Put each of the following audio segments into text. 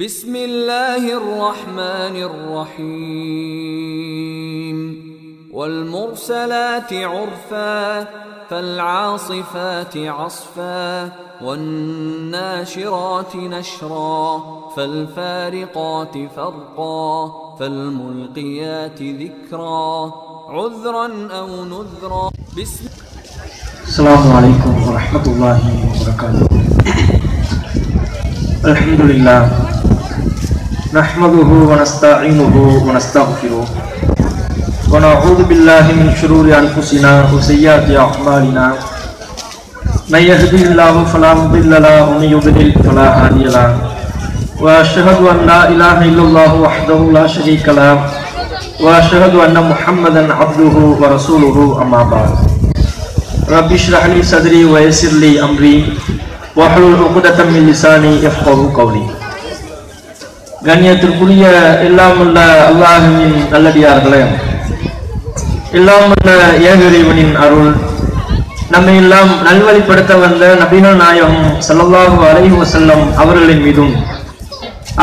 بسم الله الرحمن الرحيم والمرسلات عرفا فالعاصفات عصفا والناشرات نشرا فالفارقات فرقا فالملقيات ذكرا عذرا أو نذرا السلام عليكم ورحمة الله وبركاته. الحمد لله نحمده ونستعينه ونستغفره ونعوذ بالله من شرور أنفسنا وسيئات أعمالنا من يهده الله فلا مضل له ومن يضلل فلا هادي له وأشهد أن لا إله إلا الله وحده لا شريك له وأشهد أن محمدا عبده ورسوله أما بعد رب اشرح لي صدري ويسر لي أمري واحلل عقدة من لساني يفقهوا قولي. கண்ணியத்திற்குரிய எல்லாம் உள்ள அல்லாஹ்வின் நல்லடியார்களே, எல்லாம் உள்ள ஏக இறைவனின் அருள் நம்மை எல்லாம் நல்வழிப்படுத்த வந்த நபிகள் நாயகம் ஸல்லல்லாஹு அலைஹி வஸல்லம் அவர்களின் மீதும்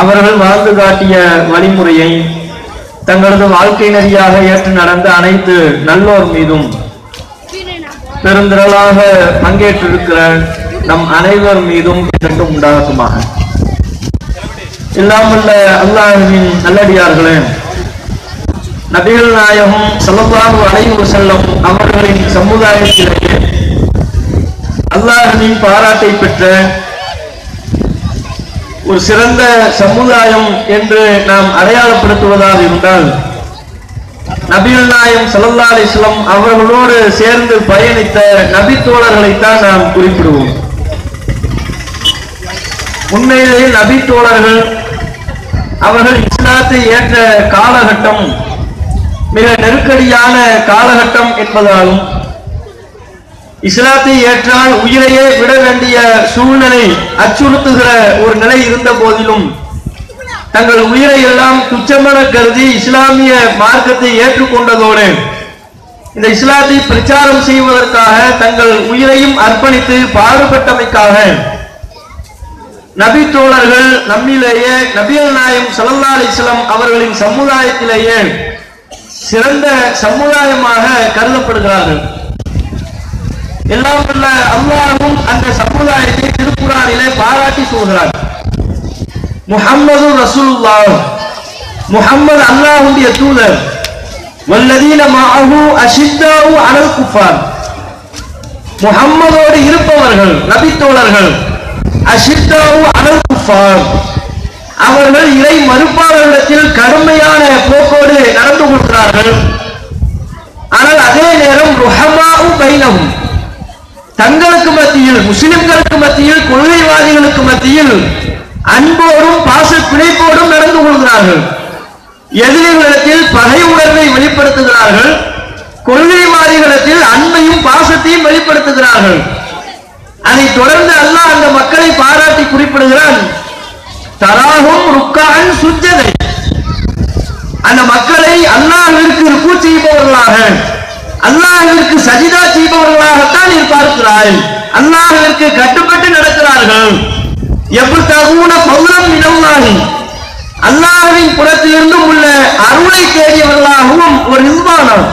அவர்கள் வாழ்ந்து காட்டிய வழிமுறையை தங்களது வாழ்க்கை நெறியாக ஏற்று நடந்த அனைத்து நல்லோர் மீதும் பெருந்திரளாக பங்கேற்றிருக்கிற நம் அனைவர் மீதும் என்றும் உண்டாகுமாக. எல்லாம் உள்ள அல்லாஹ்வின் நல்லடியார்களே, நபிகள் நாயகம் ஸல்லல்லாஹு அலைஹி வஸல்லம் அவர்களின் சமுதாயத்திலேயே அல்லாஹ்வின் பாராட்டை பெற்ற ஒரு சிறந்த சமுதாயம் என்று நாம் அடையாளப்படுத்துவதாக இருந்தால் நபிகள் நாயகம் ஸல்லல்லாஹு அலைஹி வஸல்லம் அவர்களோடு சேர்ந்து பயணித்த நபி தோழர்களைத்தான் நாம் குறிப்பிடுவோம். உண்மையிலேயே நபி தோழர்கள் அவர்கள் இஸ்லாத்தை ஏற்ற காலகட்டம் மிக நெருக்கடியான காலகட்டம் என்பதாலும் இஸ்லாத்தை ஏற்றால் உயிரையே விட வேண்டிய சூழ்நிலை அச்சுறுத்துகிற ஒரு நிலை இருந்த போதிலும் தங்கள் உயிரை எல்லாம் துச்சமென கருதி இஸ்லாமிய மார்க்கத்தை ஏற்றுக்கொண்டதோடு இந்த இஸ்லாத்தை பிரச்சாரம் செய்வதற்காக தங்கள் உயிரையும் அர்ப்பணித்து பாடுபட்டமைக்காக நபி தோழர்கள் நம்மிலேயே நபிகள் நாயகம் ஸல்லல்லாஹு அலைஹி வஸல்லம் அவர்களின் சமுதாயத்திலேயே சிறந்த சமுதாயமாக கருதப்படுகிறார்கள். எல்லாம் உள்ள அல்லாஹ்வும் அந்த சமுதாயத்தை திருக்குர்ஆனிலே பாராட்டி சொல்கிறார். முஹம்மது ரசூலுல்லாஹ், முஹம்மது அல்லாஹ்வுடைய தூதர். வல்லதீன மஅஹு அஷித்தாஉ அலல் குஃபார், முஹம்மதோடு இருப்பவர்கள் நபி தோழர்கள். அஷித்தாஉ அலல் குஃபார், அவர்கள் இறை மறுப்பாளர்களிடத்தில் கடுமையான போக்கோடு நடந்து கொள்கிறார்கள். ஆனால் அதே நேரம் ருஹமாஉ பைனஹும், தங்களுக்கு மத்தியில் முஸ்லிம்களுக்கு மத்தியில் கொள்கைவாதிகளுக்கு மத்தியில் அன்போடும் பாச பிணைப்போடும் நடந்து கொள்கிறார்கள். எதிரிகளிடத்தில் பகை உணர்வை வெளிப்படுத்துகிறார்கள், கொள்கைவாதிகளிடத்தில் அன்பையும் பாசத்தையும் வெளிப்படுத்துகிறார்கள். அதை தொடர்ந்து அல்லாஹ் அந்த மக்களை பாராட்டி குறிப்பிடுகிறான். தராஹும் ருக்கான் சுஜ்ஜதை, அந்த மக்களை அல்லாஹ்விற்கு ருக்கு செய்பவர்களாக, அல்லாஹ்விற்கு சஜிதா செய்பவர்களாகத்தான் பார்க்கிறாய். அல்லாஹ்விற்கு கட்டுப்பட்டு நடக்கிறார்கள். யப்தகூன ஃபض்லன் மினல்லாஹி, அல்லாஹ்வின் புறத்திலிருந்தும் உள்ள அருளை தேடியவர்களாகவும் ஒரு ரிஸ்வானம்,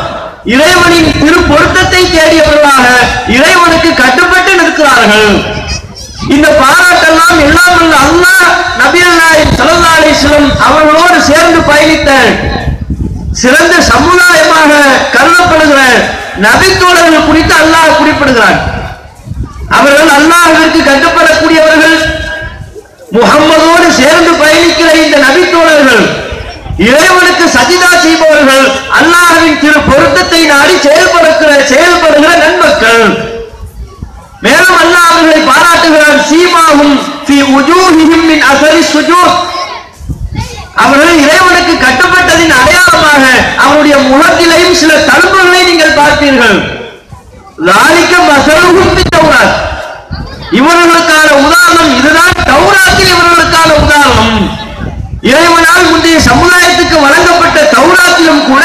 இறைவனின் திரு பொருத்தத்தை தேடியவர்களாக இறைவனுக்கு கட்டுப்பட்டு நிற்கிறார்கள். இந்த பாராட்டெல்லாம் எல்லாம் உள்ள அல்லாஹ் நபிகள் நாயகம் ஸல்லல்லாஹு அலைஹி வஸல்லம் அவர்களோடு சேர்ந்து பயணித்த சிறந்த சமுதாயமாக கருதப்படுகிற நபி தோழர்கள் குறித்து அல்லாஹ் குறிப்பிடுகிறார். அவர்கள் அல்லாஹ்விற்கு கட்டுப்படக்கூடியவர்கள், முஹம்மதோடு சேர்ந்து பயணிக்கிற இந்த நபி தோழர்கள் இறைவனுக்கு சஜிதா செய்பவர்கள், அல்லாஹ்வின் திரு பொருத்தத்தை நாடி செயல்படுகிற நன்மக்கள். மேலும் அல்லாஹ் அவர்களை பாராட்டுகிறார். சீமாஹும் ஃபீ உஜூஹிஹிம் மின் அஸரி சுஜூத், அவர்கள் இறைவனுக்கு கட்டுப்பட்டதின் அடையாளமாக அவருடைய முகத்திலேயும் சில தழும்புகளை நீங்கள் பார்ப்பீர்கள். லாலிக மஸலுஹும் ஃபி தௌராத், இவர்களுக்கான உதாரணம் இதுதான். தௌராத்தில் இவர்களுக்கான உதாரணம் இறைவனால் முந்தைய சமுதாயத்துக்கு வழங்கப்பட்ட தௌராத்திலும் கூட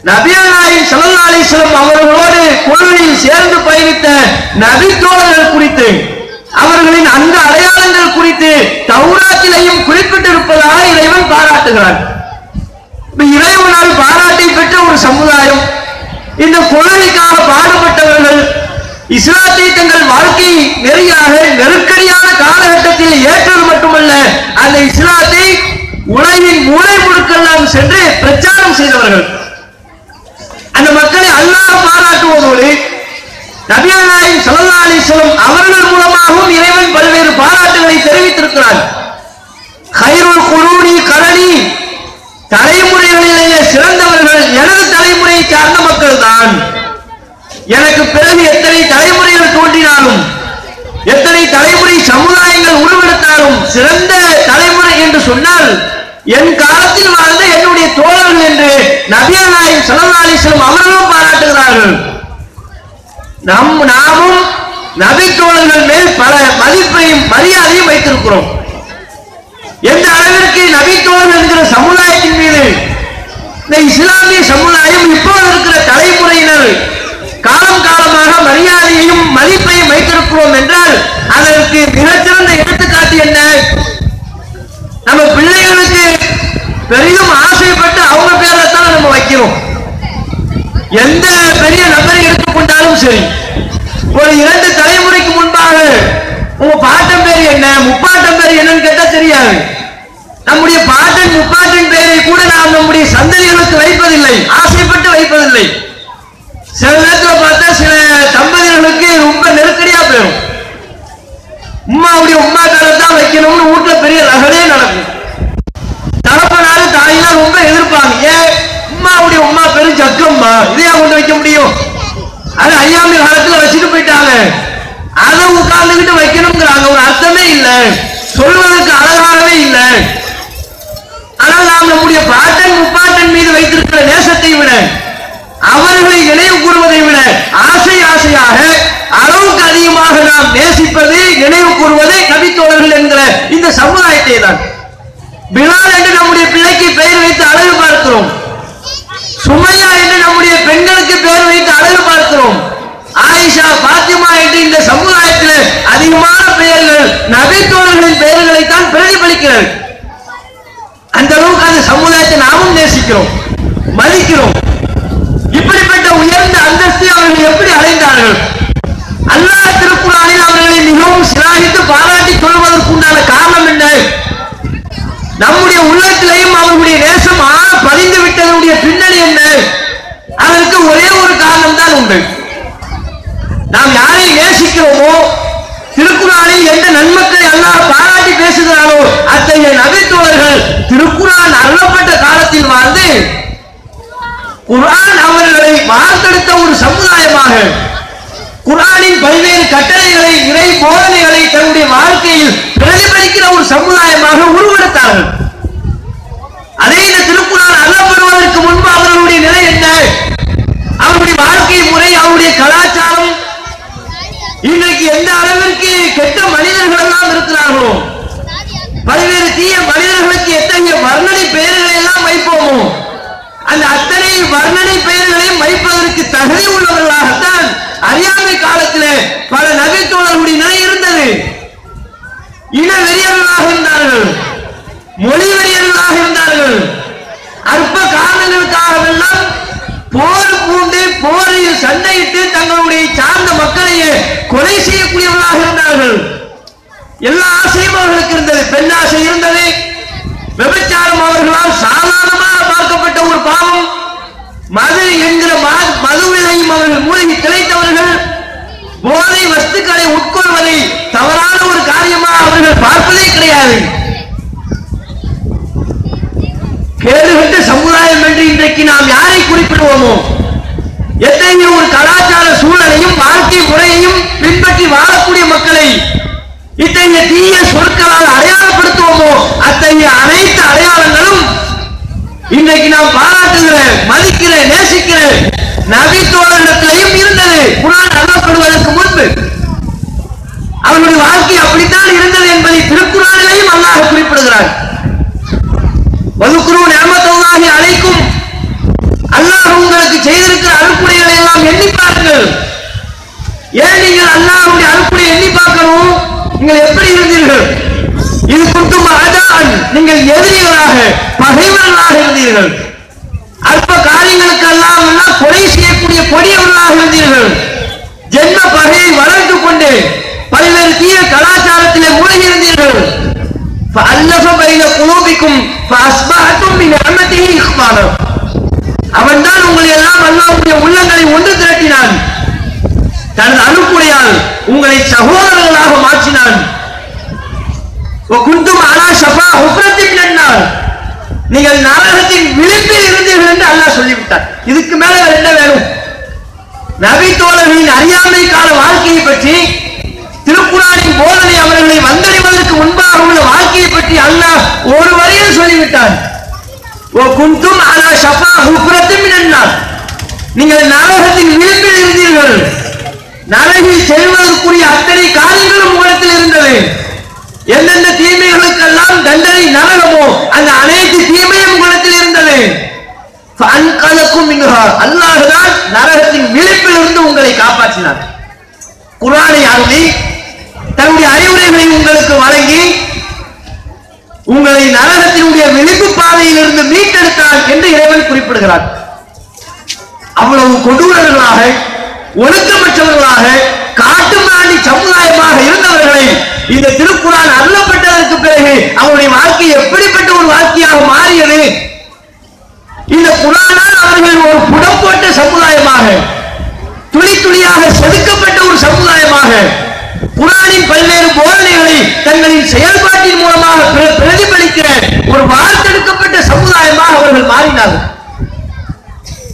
நபிகள் நாயகம் ஸல்லல்லாஹு அலைஹி வஸல்லம் அவர்களோடு கொள்கையில் சேர்ந்து பயணித்த நபி தோழர்கள் குறித்து அவர்களின் அந்த அடையாளங்கள் குறித்து தௌராத்திலேயும் குறிப்பிட்டு பாராட்டுகிறார். இறைவனால் பாராட்டை பெற்ற ஒரு சமுதாயம், இந்த கொள்கைக்காக பாடுபட்டவர்கள், இஸ்லாத்தை தங்கள் வாழ்க்கை நெறியாக நெருக்கடியான காலகட்டத்தில் ஏற்றது மட்டுமல்ல, அந்த இஸ்லாத்தை உலகின் மூலை முடுக்கெல்லாம் சென்று பிரச்சாரம் செய்தவர்கள். அந்த மக்களை அல்லாஹ் பாராட்டுவதோடு நபிகள் நாயகம் ஸல்லல்லாஹு அலைஹி வஸல்லம் அவர்கள் மூலமாகவும் இறைவன் பல்வேறு பாராட்டுகளை தெரிவித்திருக்கிறார். கைருல் குரூனி கரணி, தலைமுறைகளிலேயே சிறந்தவர்கள் எனது தலைமுறையை சார்ந்த மக்கள் தான். எனக்கு பிறகு எத்தனை தலைமுறைகள் தோன்றினாலும், எத்தனை தலைமுறை சமுதாயங்கள் உருவெடுத்தாலும், சிறந்த தலைமுறை என்று சொன்னால் என் காலத்தில் வாழ்ந்த என்னுடைய தோழர்கள் என்று நபிகள் நாயகம் ஸல்லல்லாஹு அலைஹி வஸல்லம் அவர்களும் பாராட்டுகிறார்கள். நாமும் நபி தோழர்கள் மேல் பல மதிப்பையும் மரியாதையும் வைத்திருக்கிறோம். எந்த அளவிற்கு நபி தோழர்கள் என்கிற சமுதாயத்தின் மீது இந்த இஸ்லாமிய சமுதாயம் இப்போது இருக்கிற தலைமுறையினர் காலம் காலமாக மரியாதையையும் மதிப்பையும் வைத்திருக்கிறோம் என்றால் அதற்கு மிகச்சிறந்த எடுத்துக்காட்டு என்ன? நம்ம பிள்ளைகளுக்கு பெரிதும் ஆசைப்பட்டு அவங்க பேரைத்தான் நம்ம வைக்கிறோம். எந்த பெரிய நபரை எடுத்துக்கொண்டாலும் சரி, ஒரு 2 தலைமுறைக்கு முன்பாக உங்க பாட்டன் பேர் என்ன, முப்பாட்டன் பேர் என்னன்னு கேட்டா தெரியாது. நம்முடைய பாட்டன் முப்பாட்டன் பேரை கூட நாம் நம்முடைய சந்ததிகளுக்கு வைப்பதில்லை, ஆசைப்பட்டு வைப்பதில்லை. சில நேரத்தில் பார்த்தா சில தம்பதிகளுக்கு ரொம்ப நெருக்கடியா போயிடும். உம்மாவுடைய உம்மா பேரை தான் வைக்கணும்னு வீட்டுல பெரிய ரகலே நடக்கும். தகப்பனாரு தாயெல்லாம் ரொம்ப எதிர்ப்பாங்க. ஏன் உம்மாவுடைய உம்மா பேரு ஜக்கம்மா, இதையா கொண்டு வைக்க முடியும்? அது ஐயாமி காலத்துல வச்சுட்டு போயிட்டாங்க, அதை உட்கார்ந்துகிட்டு வைக்கணுங்கிறாங்க. ஒரு அர்த்தமே இல்லை, சொல்வதற்கு அழகாகவே இல்லை. ஆனால் நாம் நம்முடைய பாட்டன் முப்பாட்டன் மீது வைத்திருக்கிற நேசத்தை விட, அவர்களை நினைவு கூறுவதை விட ஆசையாக அளவுக்கு அதிகமாக நாம் நேசிப்பது, நினைவு கூறுவது நபித்தோழர்கள் என்கிற இந்த சமுதாயத்தை தான். பிலால் என்று நம்முடைய பிள்ளைக்கு பெயர் வைத்து அழகு பார்க்கிறோம். சுமையா என்று நம்முடைய பெண்களுக்கு பெயர் வைத்து அழகு பார்க்கிறோம். ஆயிஷா, பாத்திமா என்று இந்த சமுதாயத்தில் அதிகமான பெயர்கள் நபித்தோழர்களின் பெயர்களை தான் பிரதிபலிக்கிறது. அந்த அளவுக்கு அந்த சமுதாயத்தை நாமும் நேசிக்கிறோம், மதிக்கிறோம். இப்படிப்பட்ட உயர்ந்த அந்தஸ்தை அவர்கள் எப்படி அடைந்தார்கள்? அல்லாஹ் திருக்குர்ஆனில் அவர்களை மிகவும் சிலாகித்து பாராட்டி சொல்வதற்குண்டான காரணம் என்ன? நம்முடைய உள்ளத்திலேயும் அவர்களுடைய நேசம் பதிந்து விட்டதனுடைய பின்னணி என்ன? அதற்கு ஒரே ஒரு காரணம் தான் உண்டு. நாம் யாரை நேசிக்கிறோமோ, திருக்குர்ஆனில் எந்த நன்மக்களை அல்லாஹ் பாராட்டி பேசுகிறாரோ அத்தகைய நபித்தோழர்கள் திருக்குர்ஆன் அருளப்பட்ட காலத்தில் வாழ்ந்து குர்ஆன் அவர்களை வார்த்தெடுத்த ஒரு சமுதாயமாக, குர்ஆனின் பல்வேறு கட்டளைகளை, இறை போதனைகளை தன்னுடைய வாழ்க்கையில் பிரதிபலிக்கிற ஒரு சமுதாயமாக உருவெடுத்தார்கள். அதே இந்த திருக்குர்ஆன் அருளப்படுவதற்கு முன்பு அவர்களுடைய நிலை என்ன? அவருடைய வாழ்க்கை முறை, அவருடைய கலாச்சாரம், இன்றைக்கு எந்த அளவிற்கு கெட்ட மனிதர்கள் எல்லாம் இருக்கிறார்களோ, பல்வேறு தீய மனிதர்களுக்கு எத்தகைய வர்ணனை பெயர்களை எல்லாம் வைப்போமோ, அந்த அத்தனை வர்ணனை பெயர்களையும் வைப்பதற்கு தகுதி உள்ளவர்களாகத்தான் அறியாமை காலத்திலே பல நபித்தோழர்களுடைய நிலை இருந்தது. இன வெறியர்களாக இருந்தார்கள், மொழி வெறியர்களாக இருந்தார்கள். அற்ப காரணங்களுக்காகவெல்லாம் போர் பூண்டு போரில் சண்டையிட்டு தங்களுடைய சார்ந்த மக்களையே கொலை செய்யக்கூடியவர்களாக இருந்தார்கள். எல்லா ஆசையும் அவர்களுக்கு இருந்தது. பெண் ஆசை இருந்தது, விபச்சாரம் அவர்களால் சாதாரணமாக பார்க்கப்பட்ட ஒரு பாவம், மது என்கிற மதுவிலையும் அவர்கள் மூழ்கி திளைத்தவர்கள், போதை வஸ்துக்களை உட்கொள்வதை தவறான ஒரு காரியமாக அவர்கள் பார்ப்பதே கிடையாது. கேடுகட்ட சமுதாயம் என்று இன்றைக்கு நாம் யாரை குறிப்பிடுவோமோ, எத்தகைய ஒரு கலாச்சார சூழலையும் வாழ்க்கை முறையையும் பின்பற்றி வாழக்கூடிய மக்களை இத்தகைய தீய சொற்களால் அடையாளப்படுத்துவோமோ, அத்தகைய அனைத்து அடையாளங்களும் இன்றைக்கு நாம் பாராட்டுகிற, மதிக்கிற, நேசிக்கிற நபித்தோழர்களிடத்திலையும் இருந்தது. குர்ஆன் அருளப்படுவதற்கு முன்பு அவர்களுடைய வாழ்க்கை அப்படித்தான் இருந்தது என்பதை திருக்குர்ஆனிலேயும் அல்லாஹ் குறிப்பிடுகிறார். வதுக்ரு நிஅமத்துல்லாஹி அலைக்கும், அல்லாஹ் உங்களுக்கு செய்திருக்கிற அருட்கொடைகளை எல்லாம் எண்ணி பாருங்கள். ஏன் நீங்கள் அல்லாஹ்வுடைய அருட்கொடை எண்ணி பார்க்கணும்? நீங்கள் எப்படி இருந்தீர்கள்? இது குண்டும் அதான், நீங்கள் எதிரிகளாக பகைவர்களாக இருந்தீர்கள். அற்ப காரியங்களுக்கெல்லாம் எல்லாம் கொலை செய்யக்கூடிய கொடியவர்களாக இருந்தீர்கள். ஜென்ம பகையை வளர்த்து கொண்டு பல்வேறு தீய கலாச்சாரத்திலே மூழ்கி இருந்தீர்கள். அவன்தான் உங்களை எல்லாம் அல்லாஹ்வுடைய உள்ளங்களை ஒன்று திரட்டினான். தனது அனுப்புடையால் உங்களை சகோதரர்களாக மாற்றினான். நீங்கள் நரகத்தின் விளிம்பில் இருந்தீர்கள் என்று அல்லாஹ் சொல்லிவிட்டார். இதுக்கு மேல என்ன வேணும்? நபி தோழர்களின் அறியாமை கால வாழ்க்கையை பற்றி, திருக்குர்ஆனின் போதனை அவர்களை வந்தடைவதற்கு முன்பாக உள்ள வாழ்க்கையை பற்றி அல்லாஹ் ஒரு வரியில் சொல்லிவிட்டார். நீங்கள் நரகத்தின் விளிம்பில் இருந்தீர்கள். நரகில் செல்வதற்குரிய அத்தனை காரியங்களும் உலகத்தில் இருந்தது. எந்தெந்த தீமைகளுக்கெல்லாம் தண்டனை நரகமோ அந்த அனைத்து தீமையும் உலகத்தில் இருந்தது. அல்லாஹ்தான் நரகத்தின் விளிம்பில் இருந்து உங்களை காப்பாற்றினார். குர்ஆனை அருளி தன்னுடைய அறிவுரைகளை உங்களுக்கு வழங்கி உங்களை நரகத்தினுடைய விளிம்பு பாதையில் இருந்து மீட்டெடுத்தார் என்று இறைவன் குறிப்பிடுகிறார். அவ்வளவு கொடூரர்களாக, ஒழுக்கமற்றவர்களாக, காட்டுமிராண்டி சமுதாயமாக இருந்தவர்களை இந்த திருக்குர்ஆன் அருளப்பட்டதற்கு பிறகு அவருடைய வாழ்க்கை எப்படிப்பட்ட ஒரு வாழ்க்கையாக மாறியது? இந்த குர்ஆனால் அவர்கள் ஒரு புடம் போட்ட சமுதாயமாக, துளி துளியாக செதுக்கப்பட்ட ஒரு சமுதாயமாக, குர்ஆனின் பல்வேறு போதனைகளை தங்களின் செயல்பாட்டின் மூலமாக பிரதிபலிக்கிற ஒரு வார்த்தெடுக்கப்பட்ட சமுதாயமாக அவர்கள் மாறினார்கள்.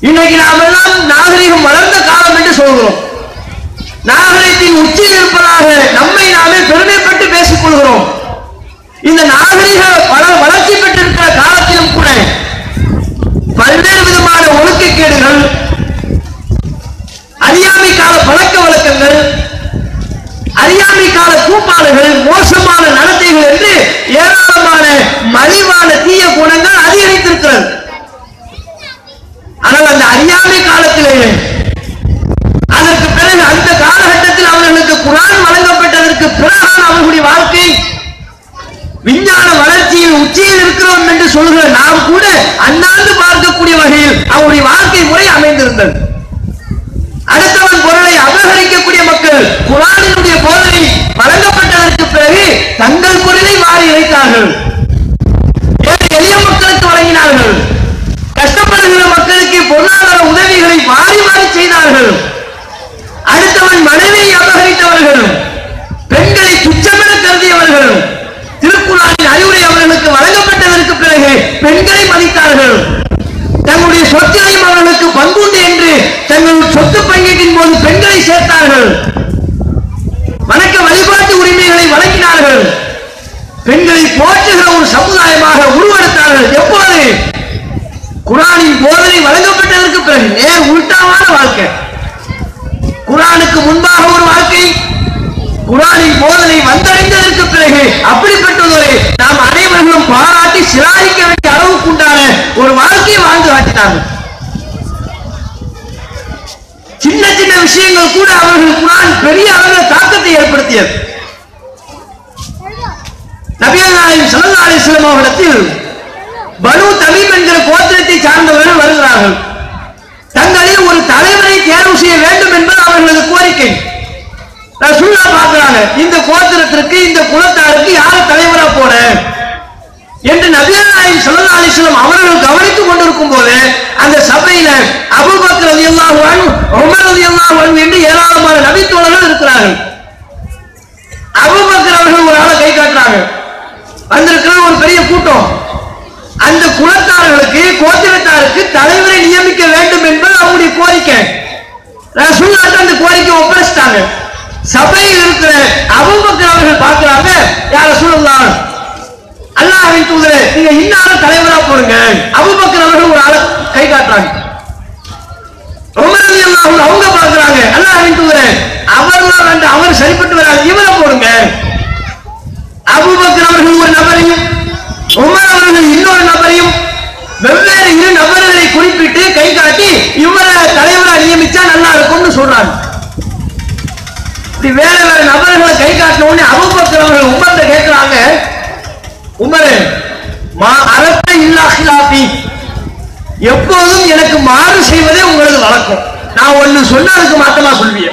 இன்னைக்கு நாம் எல்லாம் நாகரிகம் வளர்ந்த காலம் என்று சொல்கிறோம். நாகரிகத்தின் உச்சியில் இருப்பதாக நம்மை நாமே பெருமைப்பட்டு பேசிக் கொள்கிறோம். இந்த நாகரிக வளர்ச்சி பெற்றிருக்கிற காலத்திலும் கூட பல்வேறு விதமான ஒழுக்கக்கேடுகள், அறியாமை கால பழக்க வழக்கங்கள், அறியாமை கால கூப்பாடுகள், மோசமான நடத்தைகள் என்று ஏராளமான மலிவான தீய குணங்கள் அதிகரித்திருக்கிறது. ஆனால் அந்த அறியாமை காலத்திலேயே, அதற்கு பிறகு அந்த காலகட்டத்தில் அவர்களுக்கு குர்ஆன் வழங்கப்பட்டதற்கு பிறகான அவர்களுடைய வாழ்க்கை விஞ்ஞான வளர்ச்சியில் உச்சியில் இருக்கிறோம் என்று சொல்கிற நாம் கூட அண்ணாந்து பார்க்கக்கூடிய வகையில் அவருடைய வாழ்க்கை முறை அமைந்திருந்தது. அடுத்தவன் பொருளை அபகரிக்கக்கூடிய மக்கள் குர்ஆனினுடைய போதனை வழங்கப்பட்டதற்கு பிறகு தங்கள் பொருளை வாரி இறைத்தார்கள். எளிய மக்களுக்கு வழங்கினார்கள். கஷ்டப்படுகிற மக்களுக்கு பொருளாதார உதவிகளை வாரி வாரி செய்தார்கள். அடுத்தவன் மனைவியை அபகரித்தவர்கள், பெண்களை துச்சமென கருதியவர்கள், திருக்குர்ஆனின் அறிவுரை அவர்களுக்கு வழங்கப்பட்டதற்கு பிறகு பெண்களை மதித்தார்கள். தங்களுடைய சொத்திலையும் அவர்களுக்கு பங்குண்டு என்று தங்கள் சொத்து பங்கீட்டின் போது பெண்களை சேர்த்தார்கள். வணக்க வழிபாட்டு உரிமைகளை வழங்கினார்கள். பெண்களை போற்றுகிற ஒரு சமுதாயமாக உருவெடுத்தார்கள். எப்போது? குர்ஆனின் போதனை வழங்கப்பட்டதற்கு பிறகு. நேர் உல்டாவான வாழ்க்கை. குர்ஆனுக்கு முன்பாக ஒரு வாழ்க்கை, குர்ஆனின் போதனை வந்தடைந்ததற்கு பிறகு அப்படிப்பட்டதொரு நாம் அனைவர்களும் பாராட்டி சிலாகிக்க வேண்டிய அளவுக்கு உண்டான ஒரு வாழ்க்கையை வாழ்ந்து காட்டினார்கள். சின்ன சின்ன விஷயங்கள் கூட அவர்கள் குர்ஆன் பெரிய அளவில் தாக்கத்தை ஏற்படுத்தியது. நபிகள் நாயகம் ஸல்லல்லாஹு அலைஹி வஸல்லம் அவர்களிடத்தில் பனு தமீம் என்கிற கோத்திரத்தை சார்ந்தவர்கள் வருகிறார்கள். தங்களில் ஒரு தலைவரை தேர்வு செய்ய வேண்டும் என்பது அவர்களது கோரிக்கை. ரசூலுல்லாஹ் பார்க்கிறாங்க, இந்த கோத்திரத்திற்கு, இந்த குலத்தாருக்கு யார் தலைவரா போற என்று நபிகள் நாயகம் ஸல்லல்லாஹு அலைஹி வஸல்லம் அவர்கள் கவனித்துக் கொண்டிருக்கும் போது அந்த சபையில அபூபக்கர் ரலியல்லாஹு அன்ஹு, உமர் ரலியல்லாஹு அன்ஹு என்று ஏராளமான நபி தோழர்கள் இருக்கிறார்கள். அபூபக்கர் அவர்கள் ஒரு ஆளை கை காட்டுறாங்க. வந்திருக்கிற ஒரு பெரிய கூட்டம். அந்த குலத்தார்களுக்கு, கோத்திரத்தாருக்கு தலைவரை நியமிக்க வேண்டும் என்பது அவருடைய கோரிக்கை. ரசூலுல்லாஹ் அந்த கோரிக்கை ஒப்படைச்சிட்டாங்க. சபையில் இருக்கிற அபூபக்கர் அவர்கள் பார்க்கிறாங்க, யா ரசூலுல்லாஹ், அல்லாஹ்வின் தூதரே, நீங்க இன்னார தலைவரா போடுங்க. அபூபக்கர் அவர்கள் ஒரு ஆளை கை காட்டுறாங்க. உமர் ரலியல்லாஹு அன்ஹு அவங்க பார்க்கிறாங்க, அல்லாஹ்வின் தூதரே, அவர்தான் வேண்டாம், அவர் சரிப்பட்டு வராது, இவரை போடுங்க. அபூபக்கர் அவர்கள் ஒரு நபரையும், உமர் அவர்கள் இன்னொரு நபரையும், வெவ்வேறு இரு நபர்களை குறிப்பிட்டு கை காட்டி இவரை தலைவரா நியமிச்சா நல்லா இருக்கும்னு சொல்றாங்க. வேற வேற நபர்களை கை காட்டின உடனே அபூபக்கர் அவர்கள் உமர்கிட்ட கேட்கிறாங்க, உமரே, அரபை இல்லா ஹிலாஃபி, எப்போதும் எனக்கு மாறு செய்வதே உங்களுக்கு வழக்கம். நான் ஒண்ணு சொன்னா அதுக்கு மாத்தமா சொல்விய,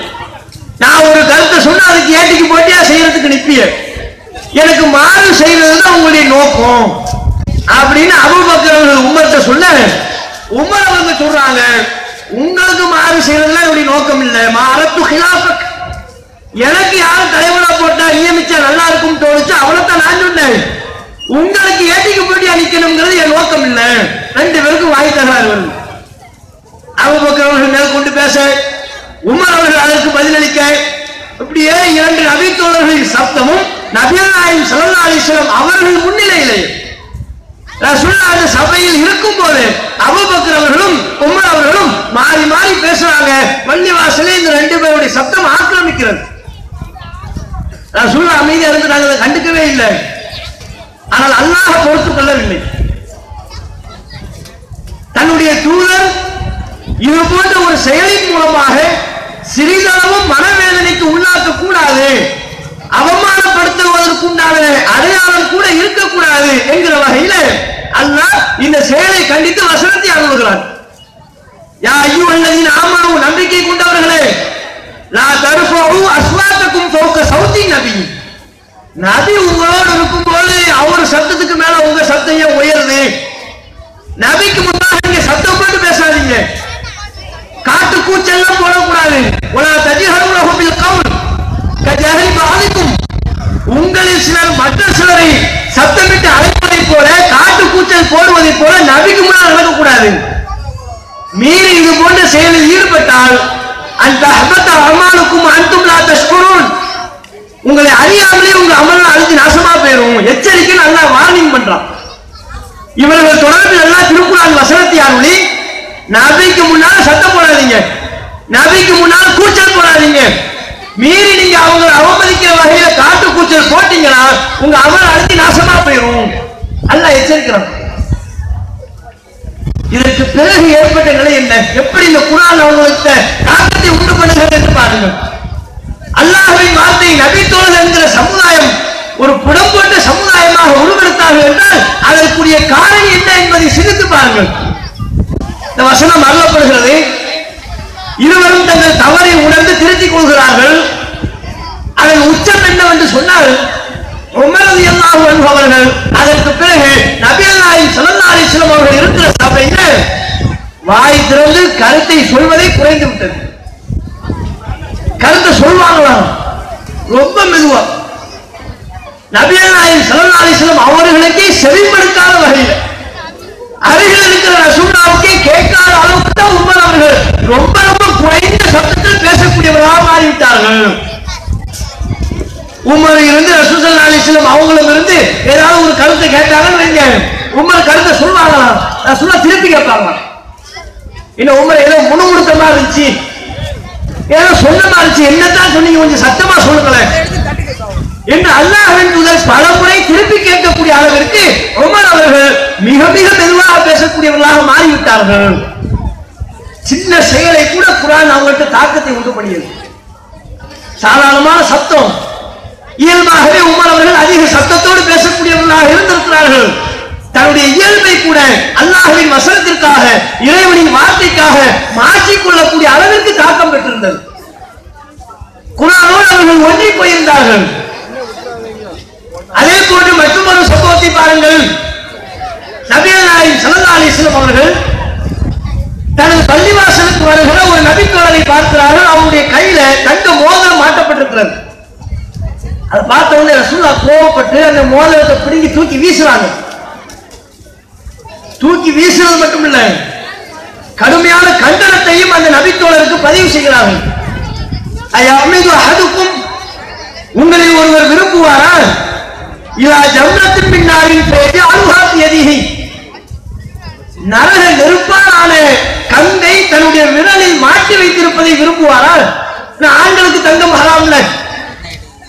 நான் ஒரு கருத்தை சொன்னா அதுக்கு ஏட்டிக்கு போட்டியா செய்யறதுக்கு நிற்பிய, எனக்கு மாறு செய்வதுதான் உங்களுடைய நோக்கம் அப்படின்னு அபூபக்கர் அவர்கள் உமர்கிட்ட சொல்ல, உமர் அவங்க சொல்றாங்க, உங்களுக்கு மாறு செய்வதெல்லாம் என்னுடைய நோக்கம் இல்லை, மாரத்து ஹிலாஃபக், எனக்கு யாரும் தலைவனா போட்டா நியமிச்சா நல்லா இருக்கும் தோணுச்சு, அவளைத்தான் நான் சொன்னேன், உங்களுக்கு ஏட்டிக்கு போட்டி அளிக்கணுங்கிறது என் நோக்கம் இல்லை. ரெண்டு பேருக்கும் வாய் தகராறு. அபூபக்கர் அவர்கள் மேற்கொண்டு பேச, உமர் அவர்கள் அதற்கு பதிலளிக்க, இப்படியே இரண்டு நபி தோழர்களின் சப்தமும் நபிகள் நாயகம் ஸல்லல்லாஹு அலைஹி வஸல்லம் அவர்கள் முன்னிலையிலே ரசூலுல்லாஹ் அந்த சபையில் இருக்கும் போது அபூபக்கர் அவர்களும் உமர் அவர்களும் மாறி மாறி பேசுறாங்க. பள்ளிவாசலே இந்த ரெண்டு பேருடைய சப்தம் ஆக்கிரமிக்கிறது. ரசூலுல்லாஹ் அமைதியா இருந்தாங்க, அதை கண்டுக்கவே இல்லை. ஆனால் அல்லாஹ் பொறுத்துக் கொள்ளவில்லை. தன்னுடைய தூதர் இது போன்ற ஒரு செயலின் மூலமாக சிறிதளவும் மனவேதனைக்கு உள்ளாக்க கூடாது, அவமானப்படுத்துவதற்குண்டான அடையாளம் கூட இருக்கக்கூடாது என்கிற வகையில் அல்லாஹ் இந்த செயலை கண்டித்து வசனத்தை அனுப்புகிறார். யா அய்யுஹல்லதீன ஆமனூ, நம்பிக்கை கொண்டவர்களே, லா தர்ஃபஉ அஸ்வாத்தக்கும் ஃபௌக ஸௌத்தி நபி, நபி உங்களோடு இருக்கும்போது அவர் சத்தத்துக்கு மேல உங்க சத்தம் உயருது, நபிக்கு முன்னாடி நீங்க சத்தம் போட்டு பேசாதீங்க, காட்டு கூச்செல்லாம் போடக்கூடாது. வலா தஜ்ஹரு லஹு பில் கவுல் கஜஹரி பஅதிக்கும், உங்களில் சிலர் மற்ற சிலரை சத்தமிட்டு அழைப்பதை போல காட்டு கூச்சல் போடுவதை போல நபிக்கு முன்னால் நடக்கக்கூடாது. மீறி இது போன்ற செயலில் ஈடுபட்டால் அந்த ஹபத அமாலுக்கும் அன்தும் லா தஷ்குரூன், உங்களை அறியாமலே உங்க அமல் அழிஞ்சு நாசமா போயிடும். எச்சரிக்கை நல்லா வார்னிங் பண்றான். இவர்கள் தொடர்ந்து நல்லா திருக்குறான் வசனத்தை அருளி, நபிக்கு முன்னால சத்தம் போடாதீங்க, நபிக்கு முன்னால் கூச்சல் போடாதீங்க, மீறி நீங்க அவங்க அவமதிக்கிற வகையில காட்டு கூச்சல் போட்டீங்கன்னா உங்க அமல் அழிஞ்சு நாசமா போயிடும். அல்லாஹ் எச்சரிக்கிறான். இதற்கு பிறகு ஏற்பட்ட நிலை என்ன, எப்படி இந்த குர்ஆன் அவங்களுக்கு தாக்கத்தை உண்டு பண்ணுகிறது என்று பாருங்கள். அல்லாஹ்வின் வார்த்தை நபித்தோழர் என்கிற சமுதாயம் ஒரு புடம்போட்ட சமுதாயமாக உருவெடுத்தார்கள் என்றால் அதற்குரிய காரணி என்ன என்பதை சிந்தித்து பாருங்கள். இந்த வசனம் அருளப்படுகிறது, இருவரும் தங்கள் தவறை உணர்ந்து திருத்திக் கொள்கிறார்கள். அதன் உச்சம் என்னவென்று சொன்னால், உமர் ரலியல்லாஹு அன்ஹு அவர்கள் அதற்கு பிறகு நபிகள் நாயகம் ஸல்லல்லாஹு அலைஹி வஸல்லம் அவர்கள் இருக்கிற சபையில் வாய் திறந்து கருத்தை சொல்வதை குறைந்து விட்டது. கருத்தை சொல்வாங்களாம் ரொம்ப மெதுவா. நபிகள் நாயகம் ஸல்லல்லாஹு அலைஹி வஸல்லம் அவர்களுக்கே செவிமடுக்காத வகையில், அருகில் இருக்கிற ரசூலுல்லாஹ்வுக்கே கேட்காத அளவுக்கு தான் உமர் அவர்கள் ரொம்ப ரொம்ப குறைந்த சத்தத்தில் பேசக்கூடியவர்களாக மாறிவிட்டார்கள். உமர் இருந்து ரசூல் ஸல்லல்லாஹு அலைஹி வஸல்லம் அவங்களும் இருந்து ஏதாவது ஒரு கருத்தை கேட்டாங்கன்னு வைங்க, உமர் கருத்தை சொல்வாங்களாம், ரசூலுல்லாஹ் திருப்பி கேட்பாங்க. இன்னும் உமர் ஏதோ முணுமுணுத்தமா இருந்துச்சு, ஏதோ சொன்னமா இருந்துச்சு, என்னதான் சொன்னீங்க, கொஞ்சம் சத்தமா சொல்லுங்களேன் என்று அல்லாஹ்வின் தூதர் பல முறை திருப்பி கேட்கக்கூடிய அளவிற்கு உமர் அவர்கள் மிக மிக மெதுவாக பேசக்கூடியவர்களாக மாறிவிட்டார்கள். சின்ன செயலை கூட குர்ஆன் அவங்களுக்கு தாக்கத்தை உண்டு பண்ணியது. சாதாரணமான சத்தம், இயல்பாகவே உமர் அவர்கள் அதிக சத்தத்தோடு பேசக்கூடியவர்களாக இருந்திருக்கிறார்கள். தன்னுடைய இயல்பை கூட அல்லாஹ்வின் வசனத்திற்காக, இறைவனின் வார்த்தைக்காக மாற்றிக் கொள்ளக்கூடிய அளவிற்கு தாக்கம் பெற்றிருந்தது. குர்ஆனோடு அவர்கள் ஒன்றி போயிருந்தார்கள். அதே போன்று மற்றொரு சம்பவத்தை பாருங்கள். நபிகள் நாயகம் ஸல்லல்லாஹு அலைஹி வஸல்லம் அவர்கள் தனது பள்ளிவாசலுக்கு வருகிற ஒரு நபித்தோழரை பார்க்கிறார்கள். அவருடைய கையில தங்க மோதிரம் மாட்டப்பட்டிருக்கிறது. அதை பார்த்த உடனே ரசூலுல்லாஹ் கோபப்பட்டு அந்த மோதிரத்தை பிடுங்கி தூக்கி வீசுறாங்க. தூக்கி வீசுறது மட்டும் இல்ல, கடுமையான கண்டனத்தையும் அந்த நபித்தோழருக்கு பதிவு செய்கிறார்கள். அயமிது அஹதுக்கும், உங்களில் ஒருவர் விரும்புவாரா, இலா ஜம்ரத்தின் பின்னாரின் பேசி அலுஹாத் யதிஹி, நரக நெருப்பான கங்கை தன்னுடைய விரலில் மாட்டி வைத்திருப்பதை விரும்புவாரா? ஆண்களுக்கு தங்கம் ஹராம் இல்லை,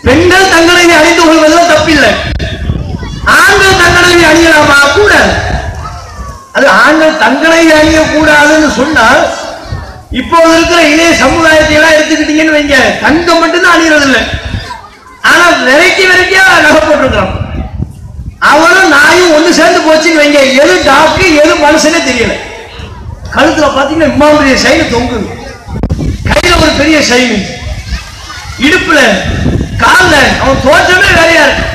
பெண்கள் தங்களை அணிந்து கொள்வதில் தப்பில்லை. ஆண்கள் தங்களை அணியலாமா? கூட. அது ஆண்கள் தங்களை அணியக்கூடாதுன்னு சொன்னால், இப்போது இருக்கிற இளைய சமுதாயத்தை எல்லாம் எடுத்துக்கிட்டீங்கன்னு வைங்க, தங்கம் மட்டும்தான் அணியறது இல்லை, ஆனா வெரைட்டி வெரைட்டியா நகை போட்டிருக்கிறோம். அவனும் நாயும் ஒண்ணு சேர்ந்து போச்சுன்னு வைங்க, எது டாக்கு எது மனுஷனே தெரியல. கழுத்துல பாத்தீங்கன்னா இம்மாம் பெரிய சைனு தொங்குது, கையில ஒரு பெரிய சைனு, இடுப்புல கால்ல அவன் தோற்றமே வேறையா இருக்கு.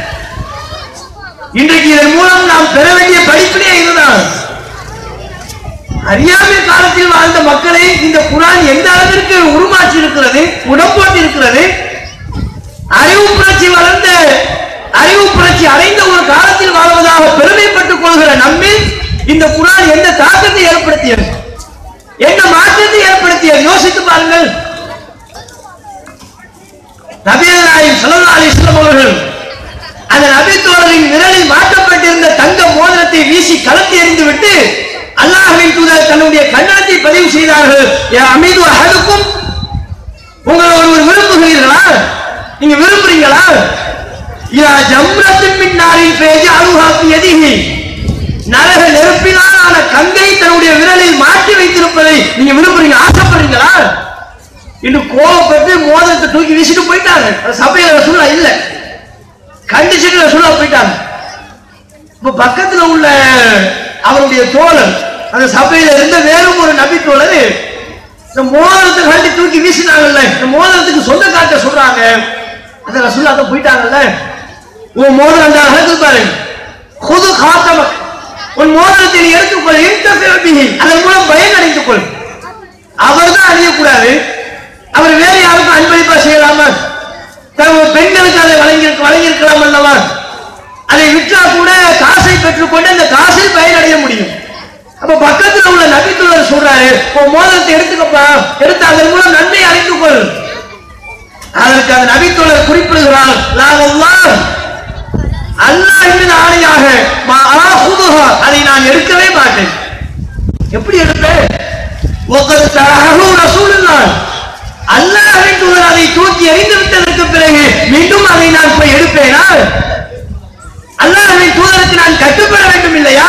இன்றைக்கு இதன் மூலம் நாம் பெற வேண்டிய படிப்பினே இதுதான். அறியாமை காலத்தில் வாழ்ந்த மக்களை இந்த குர்ஆன் எந்த அளவிற்கு உருமாற்றி இருக்கிறது, உடம்போட்டி இருக்கிறது. அறிவு புரட்சி வளர்ந்த, அறிவு புரட்சி அடைந்த ஒரு காலத்தில் வாழ்வதாக பெருமைப்பட்டுக் கொள்கிற நம்மில் இந்த குர்ஆன் எந்த தாக்கத்தை ஏற்படுத்தியது, என்ன மாற்றத்தை ஏற்படுத்தியது யோசித்து பாருங்கள். நபிகள் நாயகம் ஸல்லல்லாஹு அலைஹி வஸல்லம் அவர்கள் அந்த நபி தோழரின் விரலில் மாற்றப்பட்டிருந்த தங்க மோதிரத்தை வீசி கலத்தி எறிந்து விட்டு அல்லாஹ்வின் தூதர் தன்னுடைய கண்டனத்தை பதிவு செய்தார்கள். யா அமீது அஹதுக்கும், உங்களை ஒருவர் விரும்புகிறீர்களா, நீங்க விரும்புறீங்களா? யா ஜம்ரத்தின் மின் நாரின் ஃபயஜ அலுஹா ஃபி யதிஹி, நரக நெருப்பிலான கங்கை தன்னுடைய விரலில் மாற்றி வைத்திருப்பதை நீங்க விரும்புறீங்க, ஆசைப்படுறீங்களா என்று கோபப்பட்டு மோதிரத்தை தூக்கி வீசிட்டு போயிட்டாங்க. சபையில ரசூலுல்லாஹ் இல்ல, கண்டிச்சுட்டு ரசூலுல்லாஹ் போயிட்டாங்க. இப்ப பக்கத்துல உள்ள அவருடைய தோழர், அந்த சபையில இருந்த வேறும் ஒரு நபி தோழர் இந்த மோதிரத்தை கண்டி தூக்கி வீசினாங்கல்ல, இந்த மோதிரத்துக்கு சொந்த காட்ட சொல்றாங்க. அந்த ரசூலுல்லாஹ் போயிட்டாங்கல்ல, உன் மோதிரம் அந்த அழகு பாரு, குது காத்தம, உன் மோதிரத்தை நீ எடுத்துக்கொள், அதன் மூலம் பயன் அடைத்துக் கொள். அவர் தான் அணியக்கூடாது, அவர் வேறு யாருக்கும் அன்பளிப்பா செய்யலாமா? பெண்களுக்கு அதை வழங்கியிருக்கலாம் அல்லவா? அதை விற்றா கூட காசை பெற்றுக்கொண்டு அந்த காசில் பயனடைய முடியும். அப்ப பக்கத்தில் உள்ள நபித்தோழர் சொல்றாரு, உன் மோதிரத்தை எடுத்துக்கப்பா, எடுத்து அதன் மூலம் நன்மை அடைத்துக் கொள். அதற்கு அந்த நபித்தோழர் குறிப்பிடுகிறார், அல்லாஹ் என்று ஆணையாக அதை நான் எடுக்கவே மாட்டேன். எப்படி எடுப்பேன்? அல்லாஹ்வின் தூதர் அதை தூக்கி எறிந்து விட்டதற்கு பிறகு மீண்டும் அதை நான் போய் எடுப்பேனா? அல்லாஹ்வின் தூதருக்கு நான் கட்டுப்பட வேண்டும் இல்லையா?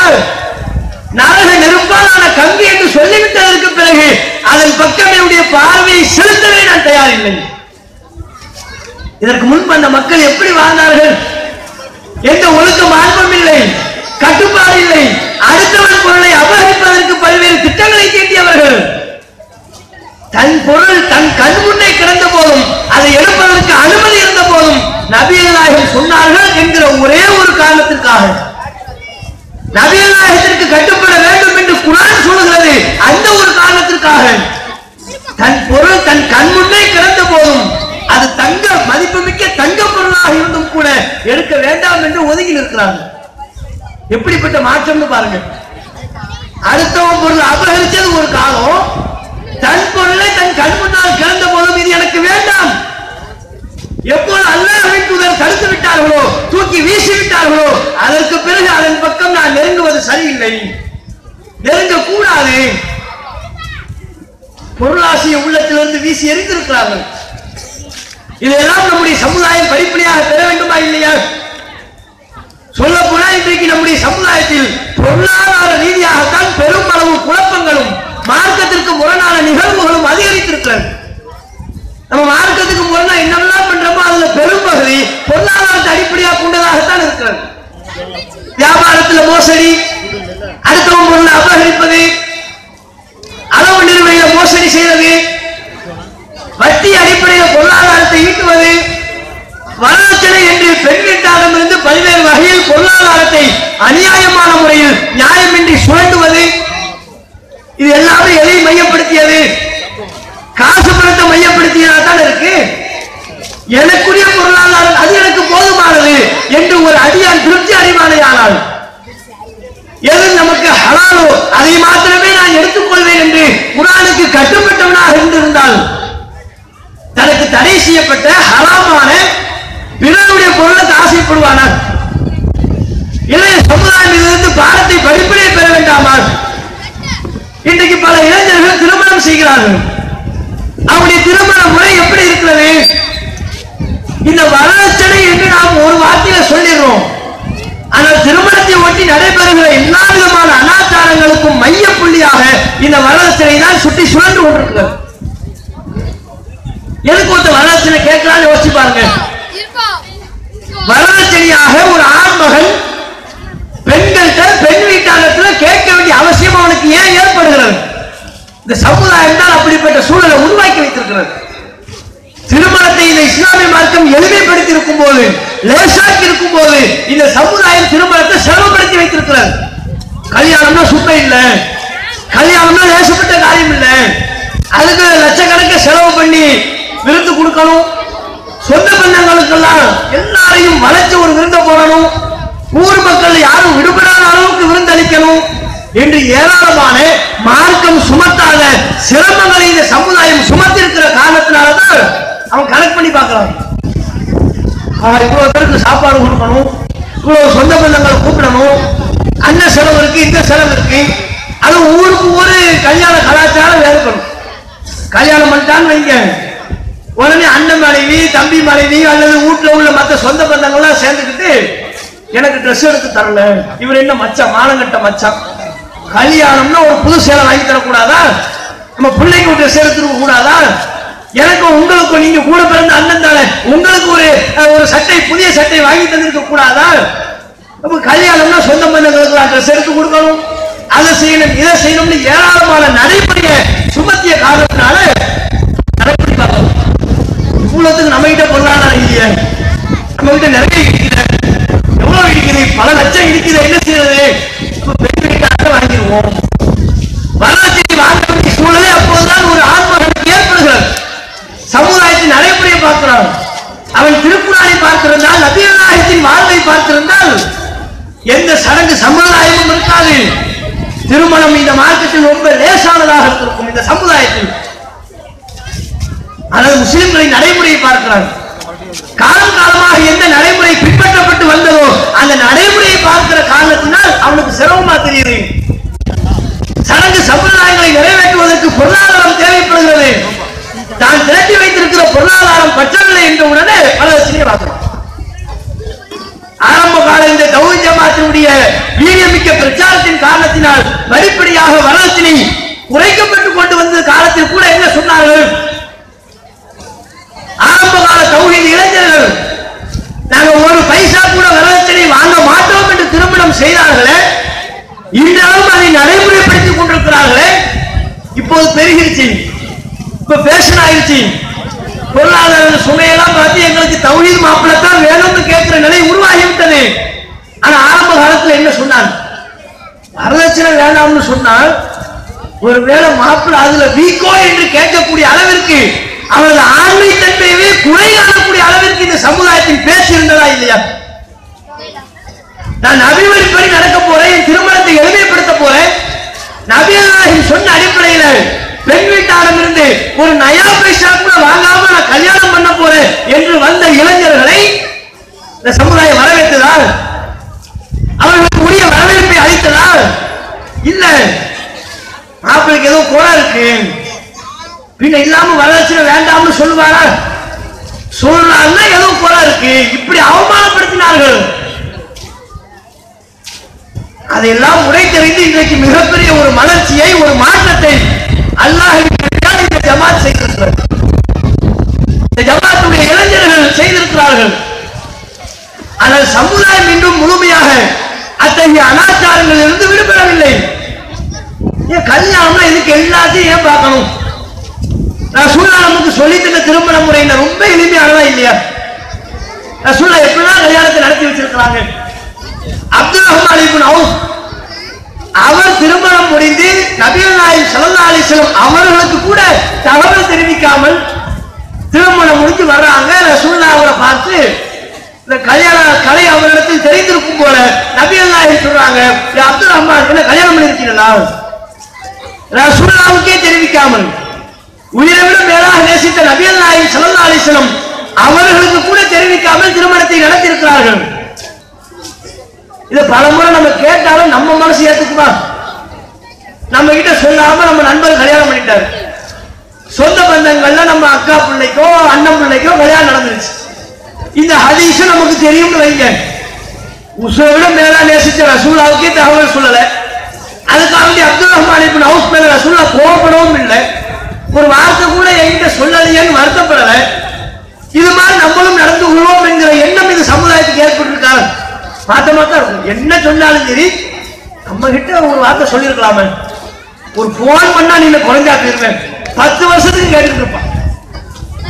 நரக நெருப்பாலான கம்பி என்று சொல்லிவிட்டதற்கு பிறகு அதன் பக்கம் என்னுடைய பார்வையை செலுத்தவே நான் தயாரில்லை. இதற்கு முன்பு அந்த மக்கள் எப்படி வாழ்ந்தார்கள்? எந்த ஒழுக்க மார்க்கம் இல்லை, கட்டுப்பாடு இல்லை, அடுத்தவன் பொருளை அபகரிப்பதற்கு பல்வேறு திட்டங்களை தீட்டியவர்கள். தன் பொருள் தன் கண் முன்னே கிடந்த போதும் அதை எடுப்பதற்கு அனுமதி இருந்த போதும் நபிகள் நாயகம் சொன்னார்கள் என்கிற ஒரே ஒரு காரணத்திற்காக, நபிகள் நாயகத்திற்கு கட்டுப்பட வேண்டும் என்று குர்ஆன் சொல்கிறது, அந்த ஒரு காரணத்திற்காக தன் பொருள் தன் கண் முன்னே கிடந்த போதும் அது தங்க மதிப்புமிக்க தங்க பொருளாக இருந்தும் கூட எடுக்க வேண்டாம் என்று ஒதுங்கி நிற்கிறார்கள். எப்படிப்பட்ட மாற்றம்னு பாருங்க. அடுத்தவன் பொருள் அபகரிச்சது ஒரு காலம், தன் பொருளை தன் கண் முன்னால் கிடந்த போதும் இது எனக்கு வேண்டாம். எப்போது அல்லாஹ்வின் தூதர் தடுத்து விட்டார்களோ, தூக்கி வீசி விட்டார்களோ, அதற்கு பிறகு அதன் பக்கம் நான் நெருங்குவது சரியில்லை, நெருங்க கூடாது. பொருளாசிய உள்ளத்திலிருந்து வீசி எறிந்திருக்கிறார்கள். இதெல்லாம் நம்முடைய சமுதாயம் படிப்படியாக பெற வேண்டுமா இல்லையா? சொல்ல போனால் இன்றைக்கு நம்முடைய சமுதாயத்தில் பொருளாதார ரீதியாகத்தான் பெரும் அளவு குழப்பங்களும் மார்க்கத்திற்கு முரணான நிகழ்வுகளும் அதிகரித்திருக்கிறது. நம்ம மார்க்கத்துக்கு முரணா என்னெல்லாம் பண்றோமோ அதுல பெரும் பகுதி பொருளாதாரத்தை அடிப்படையாக கொண்டதாகத்தான் இருக்கிறது. வியாபாரத்தில் மோசடி, அடுத்தவன் பொருளை அபகரிப்பது, அளவு நிறுவையில மோசடி செய்வது, வட்டி அடிப்படையில் பொருளாதாரத்தை ஈட்டுவது, வரதட்சணை என்று பெண் வீட்டாரிடமிருந்து பல்வேறு வகையில் பொருளாதாரத்தை அநியாயமான முறையில் நியாயமின்றி சுரண்டுவது, இது எல்லாமே எதை மையப்படுத்தியது? காசு பணத்தை மையப்படுத்தியதான் இருக்கு. எனக்குரிய பொருளாதாரம் அது எனக்கு போதுமானது என்று ஒரு அடியான் திருப்தி அடைவானையானால், எது நமக்கு ஹலாலோ அதை மாத்திரமே நான் எடுத்துக்கொள்வேன் என்று குர்ஆனுக்கு கட்டுப்பட்டவனாக இருந்திருந்தால், தனக்கு தடை செய்யப்பட்ட ஹராமான பிறருடைய பொருளுக்கு ஆசைப்படுவானா? இளைய சமுதாயம் இதிலிருந்து பாடத்தை படிப்படியே பெற வேண்டாமா? இன்றைக்கு பல இளைஞர்கள் திருமணம் செய்கிறார்கள். அவருடைய திருமண முறை எப்படி இருக்கிறது? இந்த வரதட்சணை என்று நாம் ஒரு வார்த்தையில சொல்லிடுறோம். ஆனால் திருமணத்தை ஒட்டி நடைபெறுகிற எல்லா விதமான அனாச்சாரங்களுக்கும் மைய புள்ளியாக இந்த வரதட்சணை தான் சுற்றி சுழன்று கொண்டிருக்கிறது. எதுக்கு ஒருத்த வரதட்சணை கேட்கலான்னு யோசிச்சு பாருங்க. வரதட்சணையாக ஒரு ஆண் மகன் போது, லேசாக்கி இருக்கும் போது இந்த சமுதாயம் திருமணத்தை செலவுபடுத்தி வைத்திருக்கிறது. கல்யாணம்னா சும்மா இல்ல, கல்யாணம்னா லேசப்பட்ட காரியம் இல்ல. அதுக்கு லட்சக்கணக்கில் செலவு பண்ணி விருந்து கொடுக்கணும், சொந்த பந்தங்களுக்கெல்லாம் எல்லாரையும் வளைச்சு ஒரு விருந்த போடணும், ஊர் மக்கள் யாரும் விடுபடாத அளவுக்கு விருந்தளிக்கணும் என்று ஏராளமான மார்க்கம் சுமத்தாத சிரமங்களை இந்த சமுதாயம் சுமத்தி இருக்கிற காரணத்தினாலதான் அவன் கனெக்ட் பண்ணி பார்க்கிறான். இவ்வளவு பேருக்கு சாப்பாடு கொடுக்கணும், இவ்வளவு சொந்த பந்தங்களை கூப்பிடணும், அந்த செலவு இருக்கு, இந்த செலவு இருக்கு. அது ஊருக்கு ஒரு கல்யாண கலாச்சாரம் வேறுபடும். கல்யாணம் பண்ணிட்டான்னு வைங்க, உடனே அண்ணன் மனைவி, தம்பி மனைவி அல்லது வீட்டுல உள்ள மற்ற சொந்த பந்தங்கள்லாம் சேர்ந்துக்கிட்டு எனக்கு ட்ரெஸ் எடுத்து தரல, இவர் என்ன மச்சான், மானங்கட்ட மச்சான். கல்யாணம்னா ஒரு புது சேலை வாங்கி தரக்கூடாதா? நம்ம பிள்ளைக்கு ஒரு ட்ரெஸ் எடுத்துருக்க கூடாதா? எனக்கு உங்களுக்கு நீங்க கூட பிறந்த அண்ணன் தானே, உங்களுக்கு ஒரு சட்டை, புதிய சட்டை வாங்கி தந்திருக்க கூடாதா? அப்ப கல்யாணம்னா சொந்த பந்தங்களுக்கு ட்ரெஸ் எடுத்து கொடுக்கணும், அதை செய்யணும், இதை செய்யணும்னு ஏராளமான நடைமுறையை சுமத்திய காரணத்தினால நடைமுறை பார்க்கணும். இவ்வளவுக்கு நம்ம கிட்ட பொருளாதாரம் இல்லையே, நம்ம கிட்ட நிறைய இருக்குது, எவ்வளவு இருக்குது, பல லட்சம் இருக்குது, என்ன செய்யறது? பெண் வீட்டாக வாங்கிடுவோம். வரலாற்றை வாங்க வேண்டிய சூழலே அப்போதுதான் ஒரு ஆன்மகனுக்கு ஏற்படுகிறது. சமுதாயத்தின் நடைமுறையை பார்க்கிறான். அவன் திருக்குறானை பார்த்திருந்தால், நபிகள் நாயகத்தின் வாழ்வை பார்த்திருந்தால் எந்த சடங்கு சமுதாயமும் இருக்காது. திருமணம் இந்த மார்க்கத்தில் ரொம்ப லேசானதாக இருக்கும் இந்த சமுதாயத்தில். ஆனால் முஸ்லிம்களின் நடைமுறையை பார்க்கிறான். காலம் காலமாக எந்த நடைமுறை பின்பற்றப்பட்டு வந்ததோ அந்த நடைமுறையை பார்க்கிற காரணத்தினால் அவனுக்கு சிரமமா தெரியுது. சடங்கு சம்பிரதாயங்களை நிறைவேற்றுவதற்கு பொருளாதாரம் தேவைப்படுகிறது. தான் திரட்டி வைத்திருக்கிற பொருளாதாரம் பற்றவில்லை என்ற உடனே பலவற்றையை பார்க்கிறோம். ஆரம்ப கால இந்த தௌஹீத் ஜமாத்தினுடைய வீரியமிக்க பிரச்சாரத்தின் காரணத்தினால் படிப்படியாக வரலாற்றினை குறைக்கப்பட்டு கொண்டு வந்த காலத்தில் கூட என்ன சொன்னார்கள்? ஆரம்ப கால தௌஹீத் இளைஞர்கள் நாங்க ஒரு பைசா கூட வரலாற்றினை வாங்க மாட்டோம் என்று திருமணம் செய்தார்களே, இன்றாலும் அதை நடைமுறைப்படுத்திக் கொண்டிருக்கிறார்களே. இப்போது பெருகிருச்சு, இப்ப பேஷன் ஆயிடுச்சு. பொருளாதார சுமையெல்லாம் பார்த்து எங்களுக்கு தௌஹீத் மாப்பிள்ளை தான் வேணும்னு கேட்கிற நிலை உருவாகிவிட்டது. ஆனா ஆரம்ப காலத்துல என்ன சொன்னாங்க? வரதட்சணை வேண்டாம்னு சொன்னால் ஒருவேளை மாப்பிள்ளை அதுல வீக்கோ என்று கேட்கக்கூடிய அளவிற்கு அவரது ஆண்மை தன்மையவே குறை காணக்கூடிய அளவிற்கு இந்த சமுதாயத்தின் பேச்சு இருந்ததா இல்லையா? நான் நபிவழிப்படி நடக்க போறேன், என் திருமணத்தை எளிமைப்படுத்த போறேன், நபிகள் நாயகம் சொன்ன அடிப்படையில பெண் வீட்டாரிடமிருந்து ஒரு நயா பைசா கூட வாங்காம நான் கல்யாணம் பண்ண போறேன் என்று வந்த இளைஞர்களை இந்த சமுதாயம் வரவேற்றதா? அவர்களுக்கு உரிய வரவேற்பை அளித்ததா? இல்ல. மாப்பிளைக்கு ஏதோ குறை இருக்கு, பின்ன இல்லாம வரதட்சணை வேண்டாம்னு சொல்லுவாரா? சொல்றாருன்னா ஏதோ குறை இருக்கு, இப்படி அவமானப்படுத்தினார்கள். அதையெல்லாம் உடைத்தெறிந்து இன்றைக்கு மிகப்பெரிய ஒரு மலர்ச்சியை, ஒரு மாற்றத்தை அல்லாஹ்வின் இந்த ஜமாத் செய்திருக்கிறார். இந்த ஜமாத்துடைய இளைஞர்கள் செய்திருக்கிறார்கள். ஆனால் சமுதாயம் இன்றும் முழுமையாக அத்தகைய அனாச்சாரங்களில் இருந்து விடுபடவில்லை. ஏன் கல்யாணம்னா இதுக்கு எல்லாத்தையும் ஏன் பார்க்கணும்? ரசூலுல்லாஹ் நமக்கு சொல்லித்தந்த திருமண முறையில ரொம்ப எளிமையானதா இல்லையா? ரசூலுல்லாஹ் எப்படிலாம் கல்யாணத்தை நடத்தி வச்சிருக்கிறாங்க. அப்துல் ரஹ்மான் இப்னு அவுஃப் அவர் திருமணம் முடிந்து நபிகள் நாயகம் ஸல்லல்லாஹு அலைஹி வஸல்லம் அவர்களுக்கு கூட தகவல் தெரிவிக்காமல் திருமணம் முடிஞ்சு வர்றாங்க. ரசூலுல்லாஹ் அவரை பார்த்து இந்த கல்யாண கலை அவரிடத்தில் தெரிந்திருக்கும் போல நபிகள் நாயகம் சொல்றாங்க, அப்துல் ரஹ்மான் என்ன கல்யாணம் பண்ணிருக்கீங்களா? ரசூலுல்லாஹ்வுக்கே தெரிவிக்காமல் உயிரை விட மேலாக நேசித்த நபிகள் நாயகம் ஸல்லல்லாஹு அலைஹி வஸல்லம் அவர்களுக்கு கூட தெரிவிக்காமல் திருமணத்தை நடத்தியிருக்கிறார்கள். இதை பலமுறை நம்ம கேட்டாலும் நம்ம மனசு ஏத்துக்குமா? நம்ம கிட்ட சொல்லாம நம்ம நண்பர் கல்யாணம் பண்ணிட்டாரு, சொந்த பந்தங்கள்ல நம்ம அக்கா பிள்ளைக்கோ அண்ணன் பிள்ளைக்கோ கல்யாணம் நடந்துருச்சு. இந்த ஹதீஸ் நமக்கு தெரியும் வைங்க, உசுரோட மேலா நேசிச்ச ரசூலுல்லாஹ்வுக்கே தகவல் சொல்லல. அதுக்காக அப்துல் ரஹ்மான் இப்னு அவுஃப் மேல ரசூலுல்லாஹ் கோபப்படவும் இல்லை, ஒரு வார்த்தை கூட என்கிட்ட சொல்லலையேன்னு வருத்தப்படல. இது மாதிரி நம்மளும் நடந்து கொள்வோம் என்கிற எண்ணம் இந்த சமுதாயத்துக்கு ஏற்பட்டிருக்காங்க. மாத்தமா தான் இருக்கும். என்ன சொன்னாலும் சரி நம்ம கிட்ட ஒரு வார்த்தை சொல்லியிருக்கலாமே, ஒரு போன் பண்ணா நீங்க குறைஞ்சா போயிருவேன், 10 வருஷத்துக்கு கேட்டுட்டு இருப்பான்.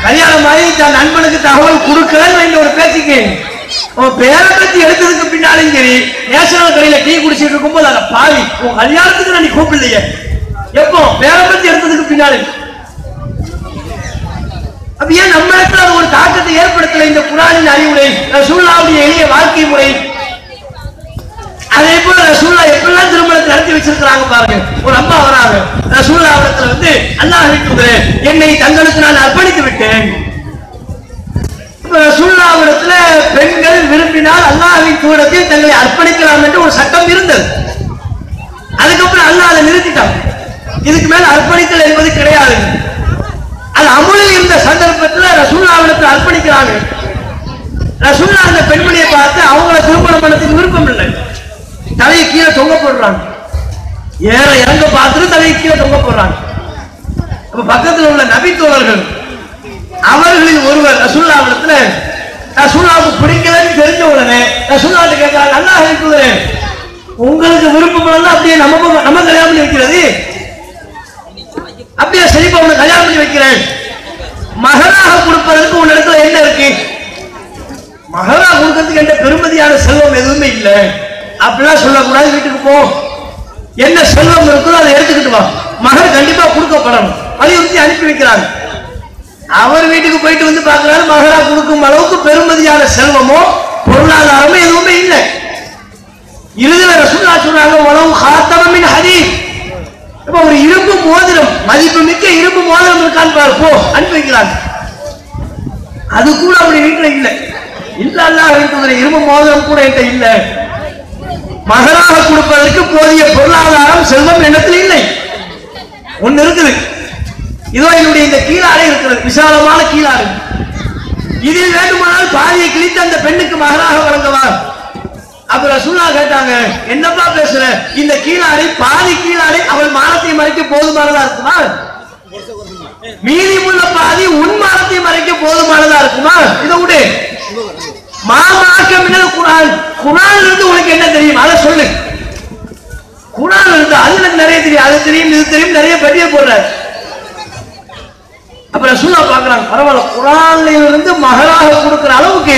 கல்யாணம் ஆகி தன் நண்பனுக்கு தகவல் கொடுக்கலன்னு ஒரு பேச்சுக்கு உன் பேரை பத்தி எடுத்ததுக்கு பின்னாலும் சரி, நேஷனல் கடையில டீ குடிச்சிட்டு இருக்கும்போது அந்த பாவி உன் கல்யாணத்துக்கு நான் நீ கூப்பிடலையே, எப்போ பேரை பத்தி எடுத்ததுக்கு பின்னாலும். அப்ப ஏன் நம்ம இடத்துல ஒரு தாக்கத்தை ஏற்படுத்தல இந்த குர்ஆனின் அறிவுரை, ரசூலுல்லாஹ்வுடைய எளிய வாழ்க்கை முறை? அதே போல ரசூலுல்லாஹ் எப்பெல்லாம் திருமணத்தை நடத்தி வச்சிருக்கிறாங்க பாருங்க. ஒரு அம்மா வராங்க ரசூலுல்லாஹ் இடத்துல வந்து, அல்லாஹ்வின் தூதரே என்னை தங்களுக்கு நான் அர்ப்பணித்து விட்டேன். ரசூலுல்லாஹ் இடத்துல பெண்கள் விரும்பினால் அல்லாஹ்வின் தூதரத்தில் தங்களை அர்ப்பணிக்கலாம் என்று ஒரு சட்டம் இருந்தது. அதுக்கப்புறம் அல்லாஹ் அதை நிறுத்திட்டான். இதுக்கு மேல அர்ப்பணித்தல் என்பது கிடையாது. அது அமுலில் இருந்த சந்தர்ப்பத்தில் ரசூலுல்லாஹ் இடத்துல அர்ப்பணிக்கிறாங்க. ரசூலுல்லாஹ் அந்த பெண்மணியை பார்த்து அவங்கள திருமணம் பண்ணதுக்கு விருப்பம் இல்லை, தலையை கீழே தொங்க போடுறாங்க. ஏற இறங்க பார்த்துட்டு தலையை கீழே தொங்க போடுறாங்க. அப்ப பக்கத்தில் உள்ள நபி தோழர்கள் அவர்களில் ஒருவர் ரசூலுல்லாஹ் இடத்துல ரசூலுல்லாஹ்வுக்கு பிடிக்கலன்னு தெரிஞ்ச உடனே ரசூலுல்லாஹ் கேட்கிறாங்க, அல்லாஹ்வின் தூதரே உங்களுக்கு விருப்பம் இருந்தா அப்படியே நம்ம கல்யாணம் பண்ணி வைக்கிறது, அப்படியே செழிப்பா உன்னை கல்யாணம் பண்ணி வைக்கிறேன், மகனாக கொடுப்பதற்கு உன் இடத்துல என்ன இருக்கு? மகனாக கொடுக்கறதுக்கு என்ற பெருமதியான செல்வம் எதுவுமே இல்லை, அப்படிலாம் சொல்லக்கூடாது, வீட்டுக்கு போ, என்ன செல்வம் இருக்குதோ அதை எடுத்துக்கிட்டு வா, மகன் கண்டிப்பா கொடுக்கப்படணும், வலியுறுத்தி அனுப்பி வைக்கிறாங்க. அவர் வீட்டுக்கு போயிட்டு வந்து பார்க்கிறாரு, மகரா கொடுக்கும் அளவுக்கு பெருமதியான செல்வமோ பொருளாதாரமோ எதுவுமே இல்லை. இறுதியில ரசூலுல்லாஹ் சொன்னாங்க, உலவு ஹாத்தம மின் ஹதீத், இப்ப ஒரு இரும்பு மோதிரம், மதிப்பு மிக்க இரும்பு மோதிரம் இருக்கான்னு பாரு, போ, அனுப்பி வைக்கிறாங்க. அது கூட அப்படி வீட்டுல இல்லை. இல்ல அல்லாஹ்வின் தூதரே இரும்பு மோதிரம் கூட என்கிட்ட இல்லை, மகராக கொடுப்பதற்கு போதிய பொருளாதாரம் செல்வம் எண்ணத்தில் இல்லை. ஒண்ணு இருக்குது, இதோ என்னுடைய இந்த கீழாடை இருக்கிறது, விசாலமான கீழாடை, இதில் வேண்டுமானால் பாதியை கிழித்து அந்த பெண்ணுக்கு மகராக வழங்கவா? அப்ப ரசூலுல்லாஹ் கேட்டாங்க, என்னப்பா பேசுற, இந்த கீழாடை பாதி கீழாடை அவள் மானத்தை மறைக்க போதுமானதா இருக்குமா? மீதி உள்ள பாதி உன் மானத்தை மறைக்க போதுமானதா இருக்குமா? இதை விடு. மாமாக்கமினல் குர்ஆன், குர்ஆன்ல இருந்து உனக்கு என்ன தெரியும் அதை சொல்லு. குர்ஆன்ல இருந்து அது எனக்கு நிறைய தெரியும், அது தெரியும், இது தெரியும், நிறைய பட்டிய போடுற. அப்ப ரசூலுல்லாஹ் பார்க்கறாங்க, பரவாயில்ல, குர்ஆன்ல இருந்து மகராக கொடுக்கிற அளவுக்கு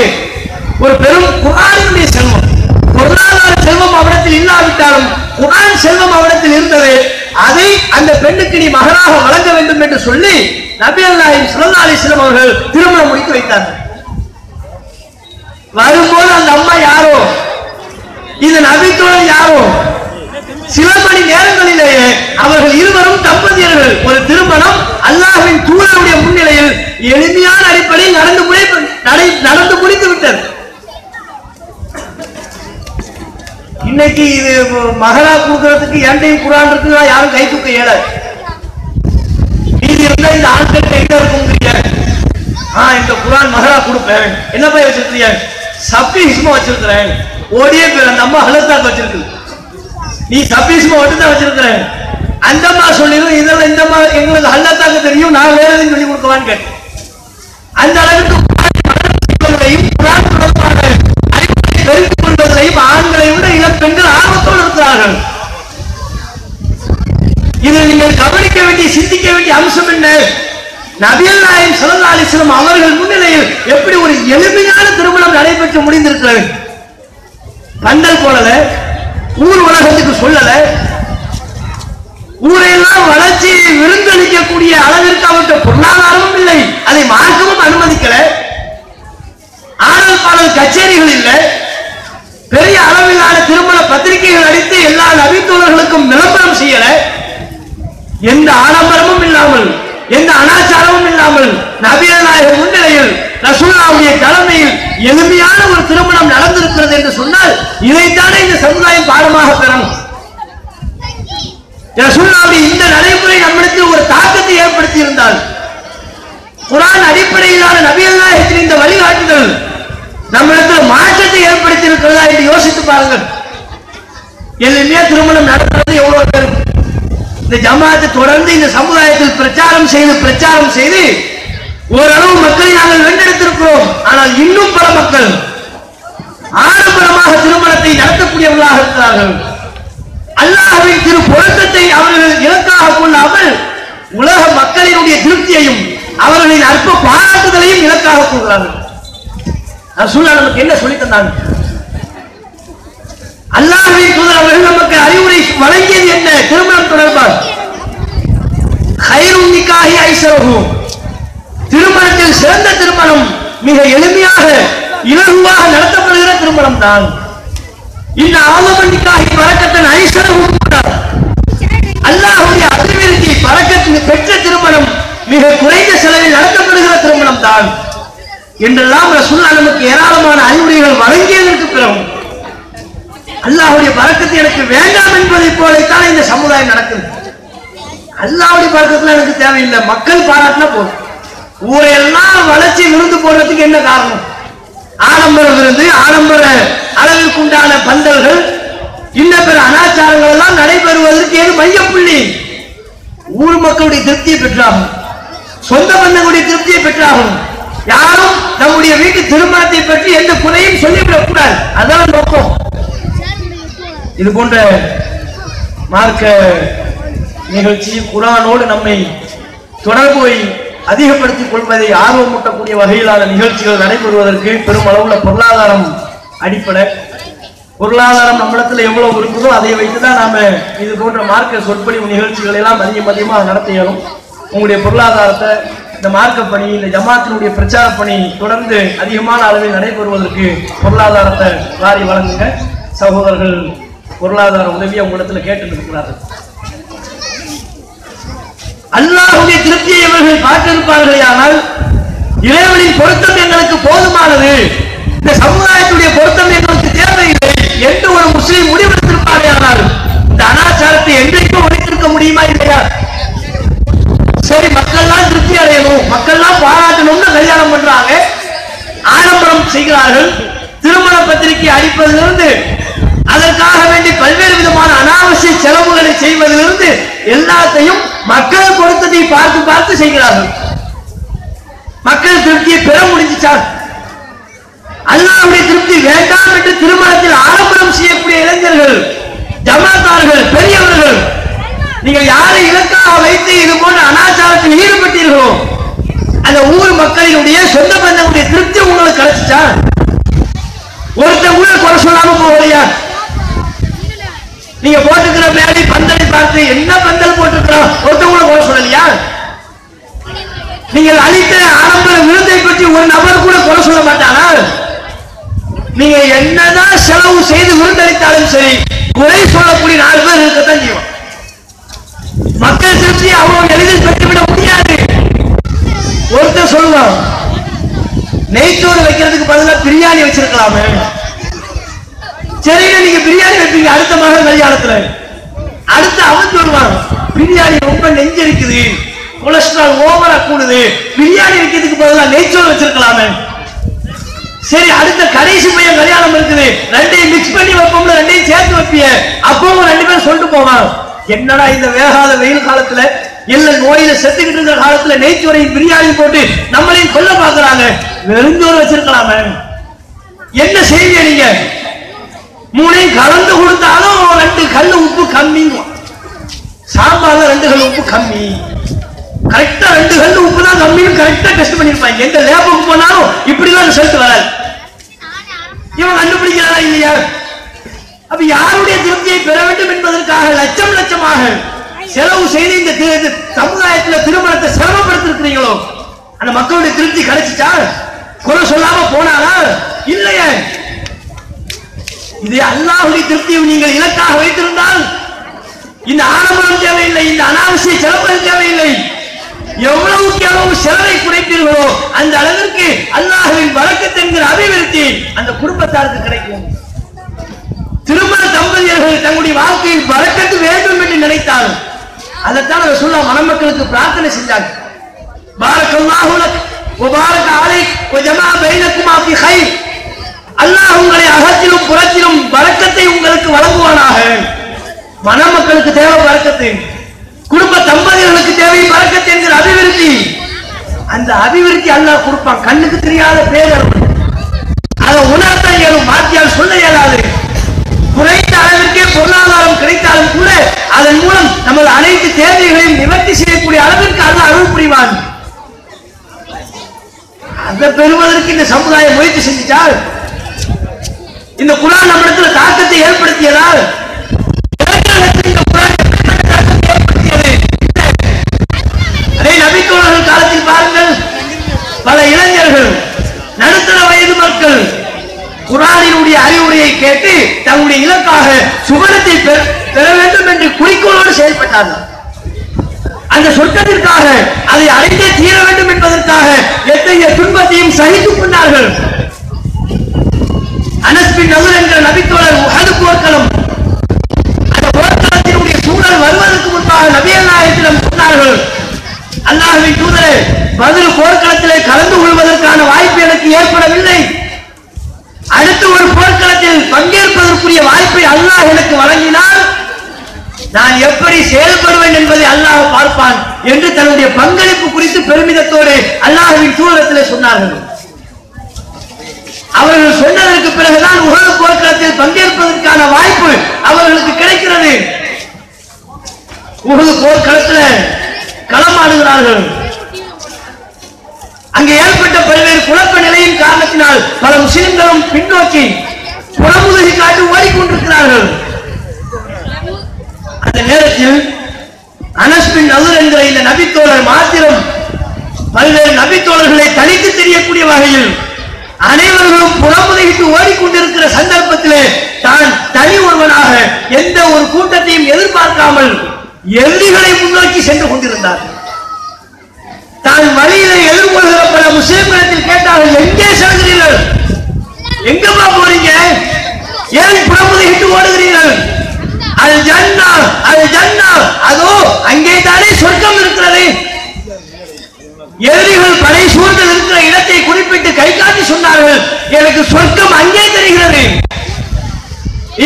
ஒரு பெரும் குர்ஆனினுடைய செல்வம், பொருளாதார செல்வம் அவரிடத்தில் இல்லாவிட்டாலும் குர்ஆன் செல்வம் அவரிடத்தில் இருந்தது, அதை அந்த பெண்ணுக்கு நீ மகராக வழங்க வேண்டும் என்று சொல்லி நபிகள் நாயகம் ஸல்லல்லாஹு அலைஹி வஸல்லம் அவர்கள் திருமணம் முடித்து வைத்தார்கள். வரும்போது அந்த அம்மா யாரோ, இந்த நபித்தோழர் யாரோ, சில மணி நேரங்களிலேயே அவர்கள் இருவரும் தம்பதியர்கள். ஒரு திருமணம் அல்லாஹ்வின் தூதருடைய முன்னிலையில் எளிமையான அடிப்படையில் நடந்து முடித்து விட்டது. இன்னைக்கு இது மகரா கொடுக்கறதுக்கு எண்டையும் குர்ஆன் இருக்கு, யாரும் கை தூக்க இயலாது. மீதி இருந்தா இந்த ஆட்கள் எங்க இருக்கும்? இந்த குர்ஆன் மகரா கொடுப்பேன், என்ன போய் வச்சிருக்கீங்க? சப்பீஸ்மா வச்சிருக்கிறேன், ஓடியே பேர் அந்த அம்மா ஹலத்தாக்கு வச்சிருக்கு, நீ சப்பீஸ்மா மட்டும் தான் வச்சிருக்கிறேன். அந்த அம்மா சொல்லிடும், இதெல்லாம் இந்த அம்மா எங்களுக்கு ஹல்லத்தாக்கு தெரியும், நான் வேற எதுவும் சொல்லி கொடுக்கவான்னு கேட்டேன். அந்த அளவுக்கு குர்ஆன் தொடர்பான அறிவுரை தெரிந்து கொள்வதையும் ஆண்களை விட இளம் பெண்கள் ஆர்வத்தோடு இருக்கிறார்கள். இதில் நீங்கள் கவனிக்க வேண்டிய, சிந்திக்க வேண்டிய அம்சம் என்ன? நபிகள் நாயகம் ஸல்லல்லாஹு அலைஹி வஸல்லம் அவர்கள் முன்னிலையில் எப்படி ஒரு எளிமையான திருமணம் நடைபெற்று முடிந்திருக்கிறது. பந்தல் போடல, ஊர் உலகத்துக்கு சொல்லல, ஊரையெல்லாம் வளர்ச்சி விருந்தளிக்கக்கூடிய அளவிற்கு அவற்றை பொருளாதாரமும் இல்லை, அதை மார்க்கமும் அனுமதிக்கல, ஆடல் பாடல் கச்சேரிகள் இல்லை, பெரிய அளவிலான திருமண பத்திரிகைகள் அடித்து எல்லா நபித்தோழர்களுக்கும் விளம்பரம் செய்யல, எந்த ஆடம்பரமும் இல்லாமல் எந்த அனாச்சாரமும் இல்லாமல் நபிகள் நாயகம் முன்னிலையில் ரசூலுல்லாஹ்வுடைய தலைமையில் எளிமையான ஒரு திருமணம் நடந்திருக்கிறது என்று சொன்னால் இதைத்தானே இந்த சமுதாயம் பாடமாக பெறணும். ரசூலுல்லாஹ்வுடைய இந்த நடைமுறை நம்மிடத்தில் ஒரு தாக்கத்தை ஏற்படுத்தி இருந்தால், குர்ஆன் அடிப்படையிலான நபிகள் நாயகத்தின் இந்த வழிகாட்டுதல் நம்மிடத்தில் மாற்றத்தை ஏற்படுத்தி இருக்கிறதா என்று யோசித்து பாருங்கள். எளிமையா திருமணம் நடத்துறது எவ்வளவு பேர்? இந்த ஜமாஅத்தை தொடர்ந்து இந்த சமுதாயத்தில் பிரச்சாரம் செய்து ஓரளவு மக்களை நாங்கள் வென்றெடுத்திருக்கிறோம். ஆனால் இன்னும் பல மக்கள் ஆடம்பரமாக திருமணத்தை நடத்தக்கூடியவர்களாக இருக்கிறார்கள். அல்லாஹ்வின் திரு பொருத்தத்தை அவர்கள் இலக்காக கொள்ளாமல் உலக மக்களினுடைய திருப்தியையும் அவர்களின் அற்ப பாராட்டுதலையும் இலக்காக கொள்கிறார்கள். ரசூலுல்லாஹ் நமக்கு என்ன சொல்லி தந்தாங்க? அல்லாஹ்வின் தூதர் அவர்கள் நமக்கு அறிவுரை வழங்கியது என்ன? திருமணம் தொடர்பாக கைரும் நிக்காஹி ஐஸருஹு, திருமணத்தில் சிறந்த திருமணம் மிக எளிமையாக இலகுவாக நடத்தப்படுகிற திருமணம் தான். இந்த ஆலமன் நிக்காஹி பரக்கத்தன் ஐஸருஹு, அல்லாஹ்வுடைய அபிவிருத்தி பரக்கத்தின் பெற்ற திருமணம் மிக குறைந்த செலவில் நடத்தப்படுகிற திருமணம் தான் என்றெல்லாம் ரசூலுல்லாஹ் நமக்கு ஏராளமான அறிவுரைகள் வழங்கியதற்கு பிறகு அல்லாஹ்வுடைய பரக்கத்து எனக்கு வேண்டாம் என்பதை போலத்தான் இந்த சமுதாயம் நடக்குது. அல்லாஹ்வுடைய பரக்கத்துல எனக்கு தேவையில்லை, மக்கள் பாராட்டினா போதும். ஊரையெல்லாம் வளர்ச்சி விருந்து போடுறதுக்கு என்ன காரணம்? ஆடம்பர விருந்து, ஆடம்பர அளவிற்குண்டான பந்தல்கள், இன்ன பிற அனாச்சாரங்கள் எல்லாம் நடைபெறுவதற்கு ஏது மையப்புள்ளி? ஊர் மக்களுடைய திருப்தியை பெற்றாகும், சொந்த பந்தங்களுடைய திருப்தியை பெற்றாகும். யாரும் நம்முடைய வீட்டு திருமணத்தை பற்றி எந்த குறையும் சொல்லிவிடக் கூடாது. அதான் நோக்கம். இது போன்ற மார்க்க நிகழ்ச்சி குர்ஆனோடு நம்மை தொடர்பை அதிகப்படுத்திக் கொள்வதை ஆர்வமூட்டக்கூடிய வகையிலான நிகழ்ச்சிகள் நடைபெறுவதற்கு பெரும் அளவுள்ள பொருளாதாரம் அடிப்படை. பொருளாதாரம் நம்மிடத்தில் எவ்வளவு இருக்குதோ அதை வைத்துதான் நாம இது போன்ற மார்க்க சொற்பொழிவு நிகழ்ச்சிகள் எல்லாம் அதிகமாக நடத்த இயலும். உங்களுடைய பொருளாதாரத்தை இந்த மார்க்க பணி, இந்த ஜமாத்தினுடைய பிரச்சார பணி தொடர்ந்து அதிகமான அளவில் நடைபெறுவதற்கு பொருளாதாரத்தை வாரி வழங்குங்க. சகோதரர்கள் பொருளாதார உதவியை உங்களிடத்தில் கேட்டு இருக்கிறார்கள். அல்லாஹ்வுடைய திருப்தியை இவர்கள் பார்த்திருப்பார்களே, ஆனால் இறைவனின் பொருத்தம் எங்களுக்கு போதுமானது, இந்த சமுதாயத்துடைய பொருத்தம் எங்களுக்கு தேவையில்லை என்று ஒரு முஸ்லிம் முடிவெடுத்திருப்பாரே, ஆனால் இந்த அனாச்சாரத்தை என்றைக்கும் ஒழித்திருக்க முடியுமா இல்லையா? சரி, மக்கள்லாம் திருப்தி அடையணும், மக்கள்லாம் பாராட்டணும்னு கல்யாணம் பண்றாங்க, ஆடம்பரம் செய்கிறார்கள். திருமண பத்திரிகை அடிப்பதிலிருந்து அதற்காக வேண்டி பல்வேறு விதமான அனாவசிய செலவுகளை செய்வதிலிருந்து எல்லாத்தையும் மக்கள் பொருத்தத்தை பார்த்து பார்த்து செய்கிறார்கள். மக்கள் திருப்தியை பெற முடிஞ்சால் அல்லாஹ்வுடைய திருப்தி வேண்டாம் என்று திருமணத்தில் ஆடம்பரம் செய்யக்கூடிய இளைஞர்கள், ஜமாத்தார்கள், பெரியவர்கள், நீங்கள் யாரை இலக்காக வைத்து இது போன்ற அனாச்சாரத்தில் ஈடுபட்டீர்களோ அந்த ஊர் மக்களினுடைய சொந்த பந்தங்களுடைய திருப்தி உங்களுக்கு கிடைச்சிச்சா? ஒருத்தன் கூட குறை சொல்லாம போகலையா? நீங்க போட்டுக்கிற மேடை பந்தலை பார்த்து என்ன பந்தல் போட்டுக்கிறோம் ஒருத்தன் கூட குறை சொல்லலையா? நீங்கள் அளித்த ஆடம்பர விருதை பற்றி ஒரு நபர் கூட குறை சொல்ல மாட்டானா? நீங்க என்னதான் செலவு செய்து விருந்தளித்தாலும் சரி, குறை சொல்லக்கூடிய 4 பேர் இருக்கத்தான் செய்வோம். மக்கள் திருப்தி அவ்வளவு எளிதில் பெற்றுவிட முடியாது. ஒருத்தர் சொல்லுவான், நெய்ச்சோறு வைக்கிறதுக்கு பதிலாக பிரியாணி வச்சிருக்கலாமே. சரிங்க, நீங்க பிரியாணி வைப்பீங்க அடுத்த மகன் கல்யாணத்துல. அடுத்து அவன் சொல்லுவான், பிரியாணி ரொம்ப நெஞ்சரிக்குது, கொலஸ்ட்ரால் ஓவரா கூடுது, பிரியாணி வைக்கிறதுக்கு பதிலாக நெய்ச்சோறு வச்சிருக்கலாமே. சரி, அடுத்த கடைசி பையன் கல்யாணம் இருக்குது, ரெண்டையும் மிக்ஸ் பண்ணி வைப்போம்ல, ரெண்டையும் சேர்த்து வைப்பிய. அப்பவும் 2 பேரும் சொல்லிட்டு போவான், என்னடா இந்த வேகாத வெயில் காலத்துல இல்ல நோயில செத்துக்கிட்டு இருக்கிற காலத்துல நெய்ச்சோரையும் பிரியாணி போட்டு நம்மளையும் கொல்ல பாக்குறாங்க, வெறுஞ்சோறு வச்சிருக்கலாமே. என்ன செய்வீங்க நீங்க? 3 கலந்து கொடுத்தாலும் 2 கல் உப்பு கம்மி, சாம்பார்ல 2 கல் உப்பு கம்மி. கரெக்டா 2 கல் உப்பு தான் கம்மின்னு கரெக்டா டெஸ்ட் பண்ணிருப்பாங்க. எந்த லேபுக்கு போனாலும் இப்படிதான் ரிசல்ட் வராது. இவன் கண்டுபிடிக்கிறாரா இல்லையா? அப்ப யாருடைய திருப்தியை பெற வேண்டும் என்பதற்காக லட்சம் லட்சமாக செலவு செய்து இந்த சமுதாயத்தில் திருமணத்தை சிரமப்படுத்திருக்கிறீங்களோ, அந்த மக்களுடைய திருப்தி கிடைச்சிச்சா? குறை சொல்லாம போனாரா? இல்லையே. இது அல்லாஹ்வுடைய திருப்தியை நீங்கள் இலக்காக வைத்திருந்தால் இந்த ஆடம்பரம் தேவையில்லை, இந்த அனாவசிய செலவுகள் தேவையில்லை. எவ்வளவுக்கு எவ்வளவு செலவை குறைப்பீர்களோ அந்த அளவிற்கு அல்லாஹ்வின் பரக்கத் என்கிற அபிவிருத்தி அந்த குடும்பத்தாருக்கு கிடைக்கும். திருமண தம்பதியர்கள் தங்களுடைய வாழ்க்கையில் பரக்கத்து வேண்டும் என்று நினைத்தால் அதைத்தான் ரசூலுல்லாஹ் மணமக்களுக்கு பிரார்த்தனை செஞ்சாங்க. பாரக்கல்லாஹு லக் வ பாரக அலைக் வ ஜமா பைனகுமா ஃபி கைர். அல்லாஹ் உங்களை அகத்திலும் புறத்திலும் பரக்கத்தை உங்களுக்கு வழங்குவானாக. மணமக்களுக்கு தேவை பரக்கத்து, குடும்ப தம்பதியர்களுக்கு தேவை பரக்கத்து என்கிற அபிவிருத்தி. அந்த அபிவிருத்தி அல்லாஹ் கொடுப்பான். கண்ணுக்கு தெரியாத பேரர், அதை உணர்த்த இயலும், மாத்தியால் சொல்ல இயலாது. குறைந்த அளவிற்கே பொருளாதாரம் கிடைத்தாலும் கூட அதன் மூலம் நமது அனைத்து தேவைகளையும் நிவர்த்தி செய்யக்கூடிய அளவிற்கு அல்லாஹ் அருள் புரிவான். இதை பெறுவதற்கு இந்த சமுதாயம் முயற்சி செஞ்சால், இந்த குர்ஆன் நம்மிடத்தில் தாக்கத்தை ஏற்படுத்தியதால், இந்த குர்ஆன் தாக்கத்தை ஏற்படுத்தியது. அதே நபித்தோழர்கள் காலத்தில் பாருங்கள், பல இளைஞர்கள், நடுத்தர வயது மக்கள் குர்ஆனினுடைய அறிவுரையை கேட்டு தங்களுடைய இலக்காக சுவனத்தை பெற வேண்டும் என்று குறிக்கோளோடு செயல்பட்டார்கள். அந்த சொர்க்கத்திற்காக, அதை அடைந்தே தீர வேண்டும் என்பதற்காக எத்தகைய துன்பத்தையும் சகித்துக் கொண்டார்கள். அனஸ் பின் நதுர் என்ற நபித்தோழர் உஹது போர்க்களம், அந்த போர்க்களத்தினுடைய சூழல் வருவதற்கு முன்பாக நபிகள் நாயகத்திடம் சொன்னார்கள், அல்லாஹ்வின் தூதரே, பத்ர் போர்க்களத்திலே கலந்து கொள்வதற்கான வாய்ப்பு எனக்கு ஏற்படவில்லை. அடுத்து ஒரு போர்க்களத்தில் பங்கேற்பதற்குரிய வாய்ப்பை அல்லாஹ் எனக்கு வழங்கினால் நான் எப்படி செயல்படுவேன் என்பதை அல்லாஹ் பார்ப்பான் என்று தன்னுடைய பங்களிப்பு குறித்து பெருமிதத்தோடு அல்லாஹ்வின் தூதரிடத்திலே சொன்னார்கள். அவர்கள் சொன்னதற்கு பிறகுதான் உஹது போர்க்களத்தில் பங்கேற்பதற்கான வாய்ப்பு அவர்களுக்கு கிடைக்கிறது. உஹது போர்க்களத்தில் களமாடுகிறார்கள். அங்கே ஏற்பட்ட பல்வேறு குழப்ப நிலையின் காரணத்தினால் பல முஸ்லிம்களும் பின்னோக்கி புறமுதுகை காட்டி ஓடிக்கொண்டிருக்கிறார்கள். அந்த நேரத்தில் அனஸ் பின் நதுர் என்கிற இந்த நபித்தோழர் மாத்திரம் பல்வேறு நபித்தோழர்களை தனித்து தெரியக்கூடிய வகையில் அனைவர்களும் புறமுதுகிட்டு ஓடிக்கொண்டிருக்கிற சந்தர்ப்பத்திலே தான் தனி ஒருவனாக எந்த ஒரு கூட்டத்தையும் எதிர்பார்க்காமல் எதிரிகளை முன்னோக்கி சென்று கொண்டிருந்தார். தான் வழியிலே எதிர்கொள்கிற பல முஸ்லிம்களிடத்தில் கேட்டார்கள், எங்கே செல்கிறீர்கள், எங்கப்பா போறீங்க, ஏன் புறமுதுகிட்டு ஓடுகிறீர்கள்? அல் ஜன்னா, அல் ஜன்னா, அதோ அங்கே தானே சொர்க்கம் இருக்கிறது. எதிரிகள் படை சூழ்ந்து இருக்கிற இடத்தை குறிப்பிட்டு கை காட்டி சொன்னார்கள், எனக்கு சொர்க்கம் அங்கே தெரிகிறது.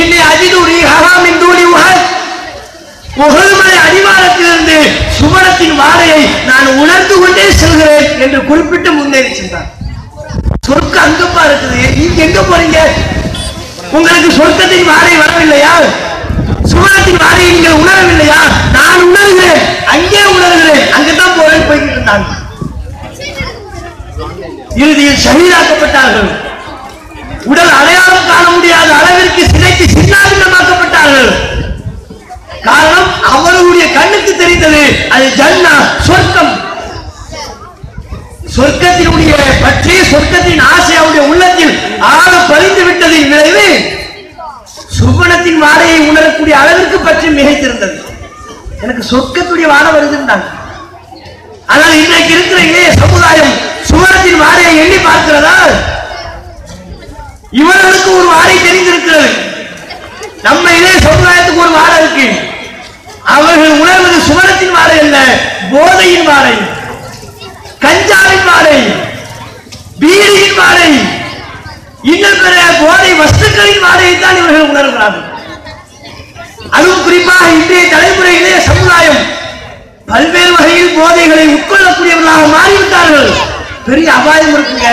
இன்னி அஜிதுரி ஹராமின் தூணி உஹதுமலை அடிவாரத்திலிருந்து சுவனத்தின் வாடையை நான் உணர்ந்து கொண்டே செல்கிறேன் என்று குறிப்பிட்டு முன்னேறி சென்றார். சொர்க்கம் அங்கப்பா இருக்குது, நீங்க எங்க போறீங்க? உங்களுக்கு சொர்க்கத்தின் வாடை வரவில்லையா? சுவனத்தின் வாடையை நீங்கள் உணரவில்லையா? நான் உணர்கிறேன், அங்கே உணர்கிறேன், அங்கதான் போறேன் போய்கிட்டு இருந்தாங்க. இறுதியில் ஷஹீதாக்கப்பட்டார்கள். உடல் அடையாளம் காண முடியாத அளவிற்கு சிதைத்து சின்னாபின்னமாக்கப்பட்டார்கள். காரணம், அவர்களுடைய கண்ணுக்கு தெரிந்தது அது ஜன்னா, சொர்க்கம். சொர்க்கத்தினுடைய பற்றி, சொர்க்கத்தின் ஆசை அவருடைய உள்ளத்தில் ஆழ பதிந்து விட்டதின் விளைவு சுவனத்தின் வாடையை உணரக்கூடிய அளவிற்கு பற்றி மிகைத்திருந்தது. எனக்கு சொர்க்கத்துடைய வாடை வருதுன்றாங்க. ஆனால் இன்றைக்கு இருக்கிற இளைய சமுதாயம் சுவனத்தின் வாடையை எண்ணி பார்க்கிறதா? இவர்களுக்கு ஒரு வாடை தெரிந்திருக்கிறது, நம்ம இளைய சமுதாயத்துக்கு ஒரு வாடை இருக்கு. அவர்கள் உணர்வது சுவனத்தின் வாடை அல்ல, போதையின் வாடை, கஞ்சாவின் வாடை, பீடியின் வாடை, இன்னும் பிற போதை வஸ்துக்களின் வாடையை தான் இவர்கள் உணர்கிறார்கள். அதுவும் குறிப்பாக இன்றைய தலைமுறை இளைய சமுதாயம் பல்வேறு வகையில் போதைகளை உட்கொள்ளக்கூடியவர்களாக மாறிவிட்டார்கள். பெரிய அபாயம் இருக்குங்க.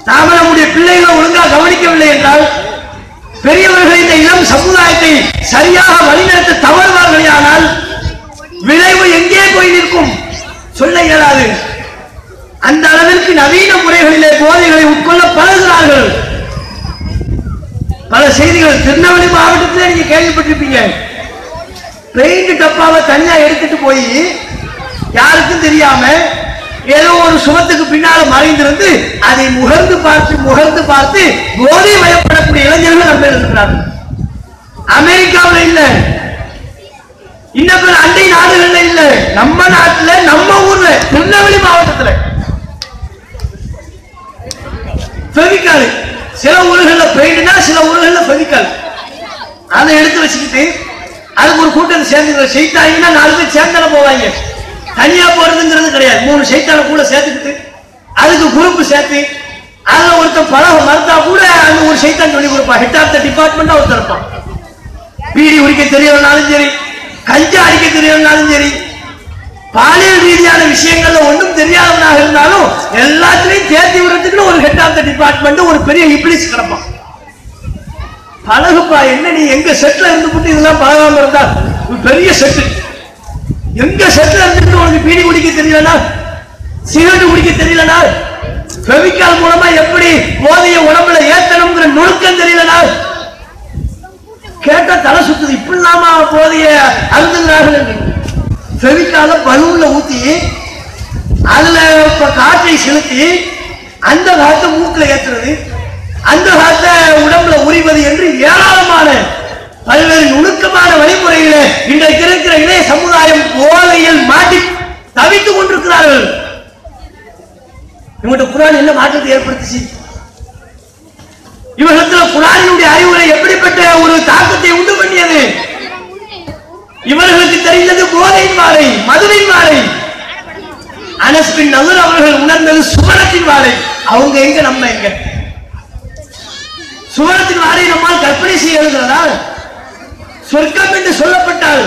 நாம நம்முடைய பிள்ளைகளை ஒழுங்கா கவனிக்கவில்லை என்றால், பெரியவர்கள் இந்த இளம் சமுதாயத்தை சரியாக வழிநடத்த தவறுவார்கள். ஆனால் விளைவு எங்கே போய் நிற்கும் சொல்ல இயலாது. அந்த அளவிற்கு நவீன முறைகளிலே போதைகளை உட்கொள்ள பழகுகிறார்கள். பல செய்திகள் திருநெல்வேலி மாவட்டத்தில் நீங்க கேள்விப்பட்டிருப்பீங்க. பெயிண்ட் டப்பாவை தனியா எடுத்துட்டு போய் யாருக்கும் தெரியாம ஏதோ ஒரு சுமத்துக்கு பின்னால மறைந்திருந்து அதை முகர்ந்து பார்த்து போதை வயப்படக்கூடிய இளைஞர்கள் நம்ம இருக்கிறார்கள். அமெரிக்காவில் இல்ல, இன்னும் பிற அண்டை நாடுகள்ல இல்ல, நம்ம நாட்டுல, நம்ம ஊர்ல, திருநெல்வேலி மாவட்டத்தில் ஃபெவிகால். சில ஊர்கள்ல பெயிண்ட்னா, சில ஊர்கள்ல ஃபெவிகால். அதை எடுத்து வச்சுக்கிட்டு அதுக்கு ஒரு கூட்டத்தை சேர்ந்து செய்தாங்கன்னா 4 பேர் சேர்ந்தால போவாங்க. தனியா போறதுங்கிறது கிடையாது. 3 சைத்தான கூட சேர்த்துக்கிட்டு அதுக்கு குரூப் சேர்த்து அதுல ஒருத்தர் பழக மறுத்தா கூட அந்த ஒரு சைத்தான் சொல்லி கொடுப்பான். ஹெட் ஆஃப் த டிபார்ட்மெண்டா ஒருத்தர் இருப்பான். பீடி உரிக்க தெரியலனாலும் சரி, கஞ்சா அடிக்க தெரியலனாலும் சரி, பாலியல் ரீதியான விஷயங்கள்ல ஒன்றும் தெரியாதவனாக இருந்தாலும் எல்லாத்திலையும் தேர்த்தி விடுறதுக்கு ஒரு ஹெட் ஆஃப் த டிபார்ட்மெண்ட் ஒரு பெரிய இப்ளீஸ் கிடப்பான். பழகுப்பா, என்ன நீ எங்க செட்ல இருந்து போட்டு இதெல்லாம் பழகாம இருந்தா பெரிய செட்டு. எங்க செட்ல இருந்துட்டு உனக்கு பீடி குடிக்க தெரியலனா, சிகரெட் குடிக்க தெரியலனா, ஃபெவிகால் மூலமா எப்படி போதைய உடம்புல ஏத்தணும்ங்கிற நுணுக்கம் தெரியலனா கேட்டா தலை சுத்துது. இப்படிலாமா போதைய அருந்துகிறார்கள். ஃபெவிகால பலூன்ல ஊத்தி அதுல காற்றை செலுத்தி அந்த காற்றை மூக்குல ஏற்றுறது, அந்த காற்றை உடம்புல உரிவது என்று ஏராளமான பல்வேறு நுணுக்கமான வழிமுறையில இன்றைக்கு இருக்கிற இளைய சமுதாயம் போதையில் மாட்டி தவித்துக் கொண்டிருக்கிறார்கள். இவங்க குர்ஆன் என்ன மாற்றத்தை ஏற்படுத்துச்சு? இவர்களிடத்தில் குர்ஆனினுடைய அறிவுரை எப்படிப்பட்ட ஒரு தாக்கத்தை உண்டு பண்ணியது? இவர்களுக்கு தெரிந்தது போதையின் வாடை, மதுவின் வாடை. அனஸ் பின் நதுர் அவர்கள் உணர்ந்தது சுவனத்தின் வாடை. அவங்க எங்க, நம்ம எங்க? சுவனத்தின் வாடை நம்மால் கற்பனை செய்ய எழுதுகிறதா? சொர்க்கம் என்று சொல்லப்பட்டால்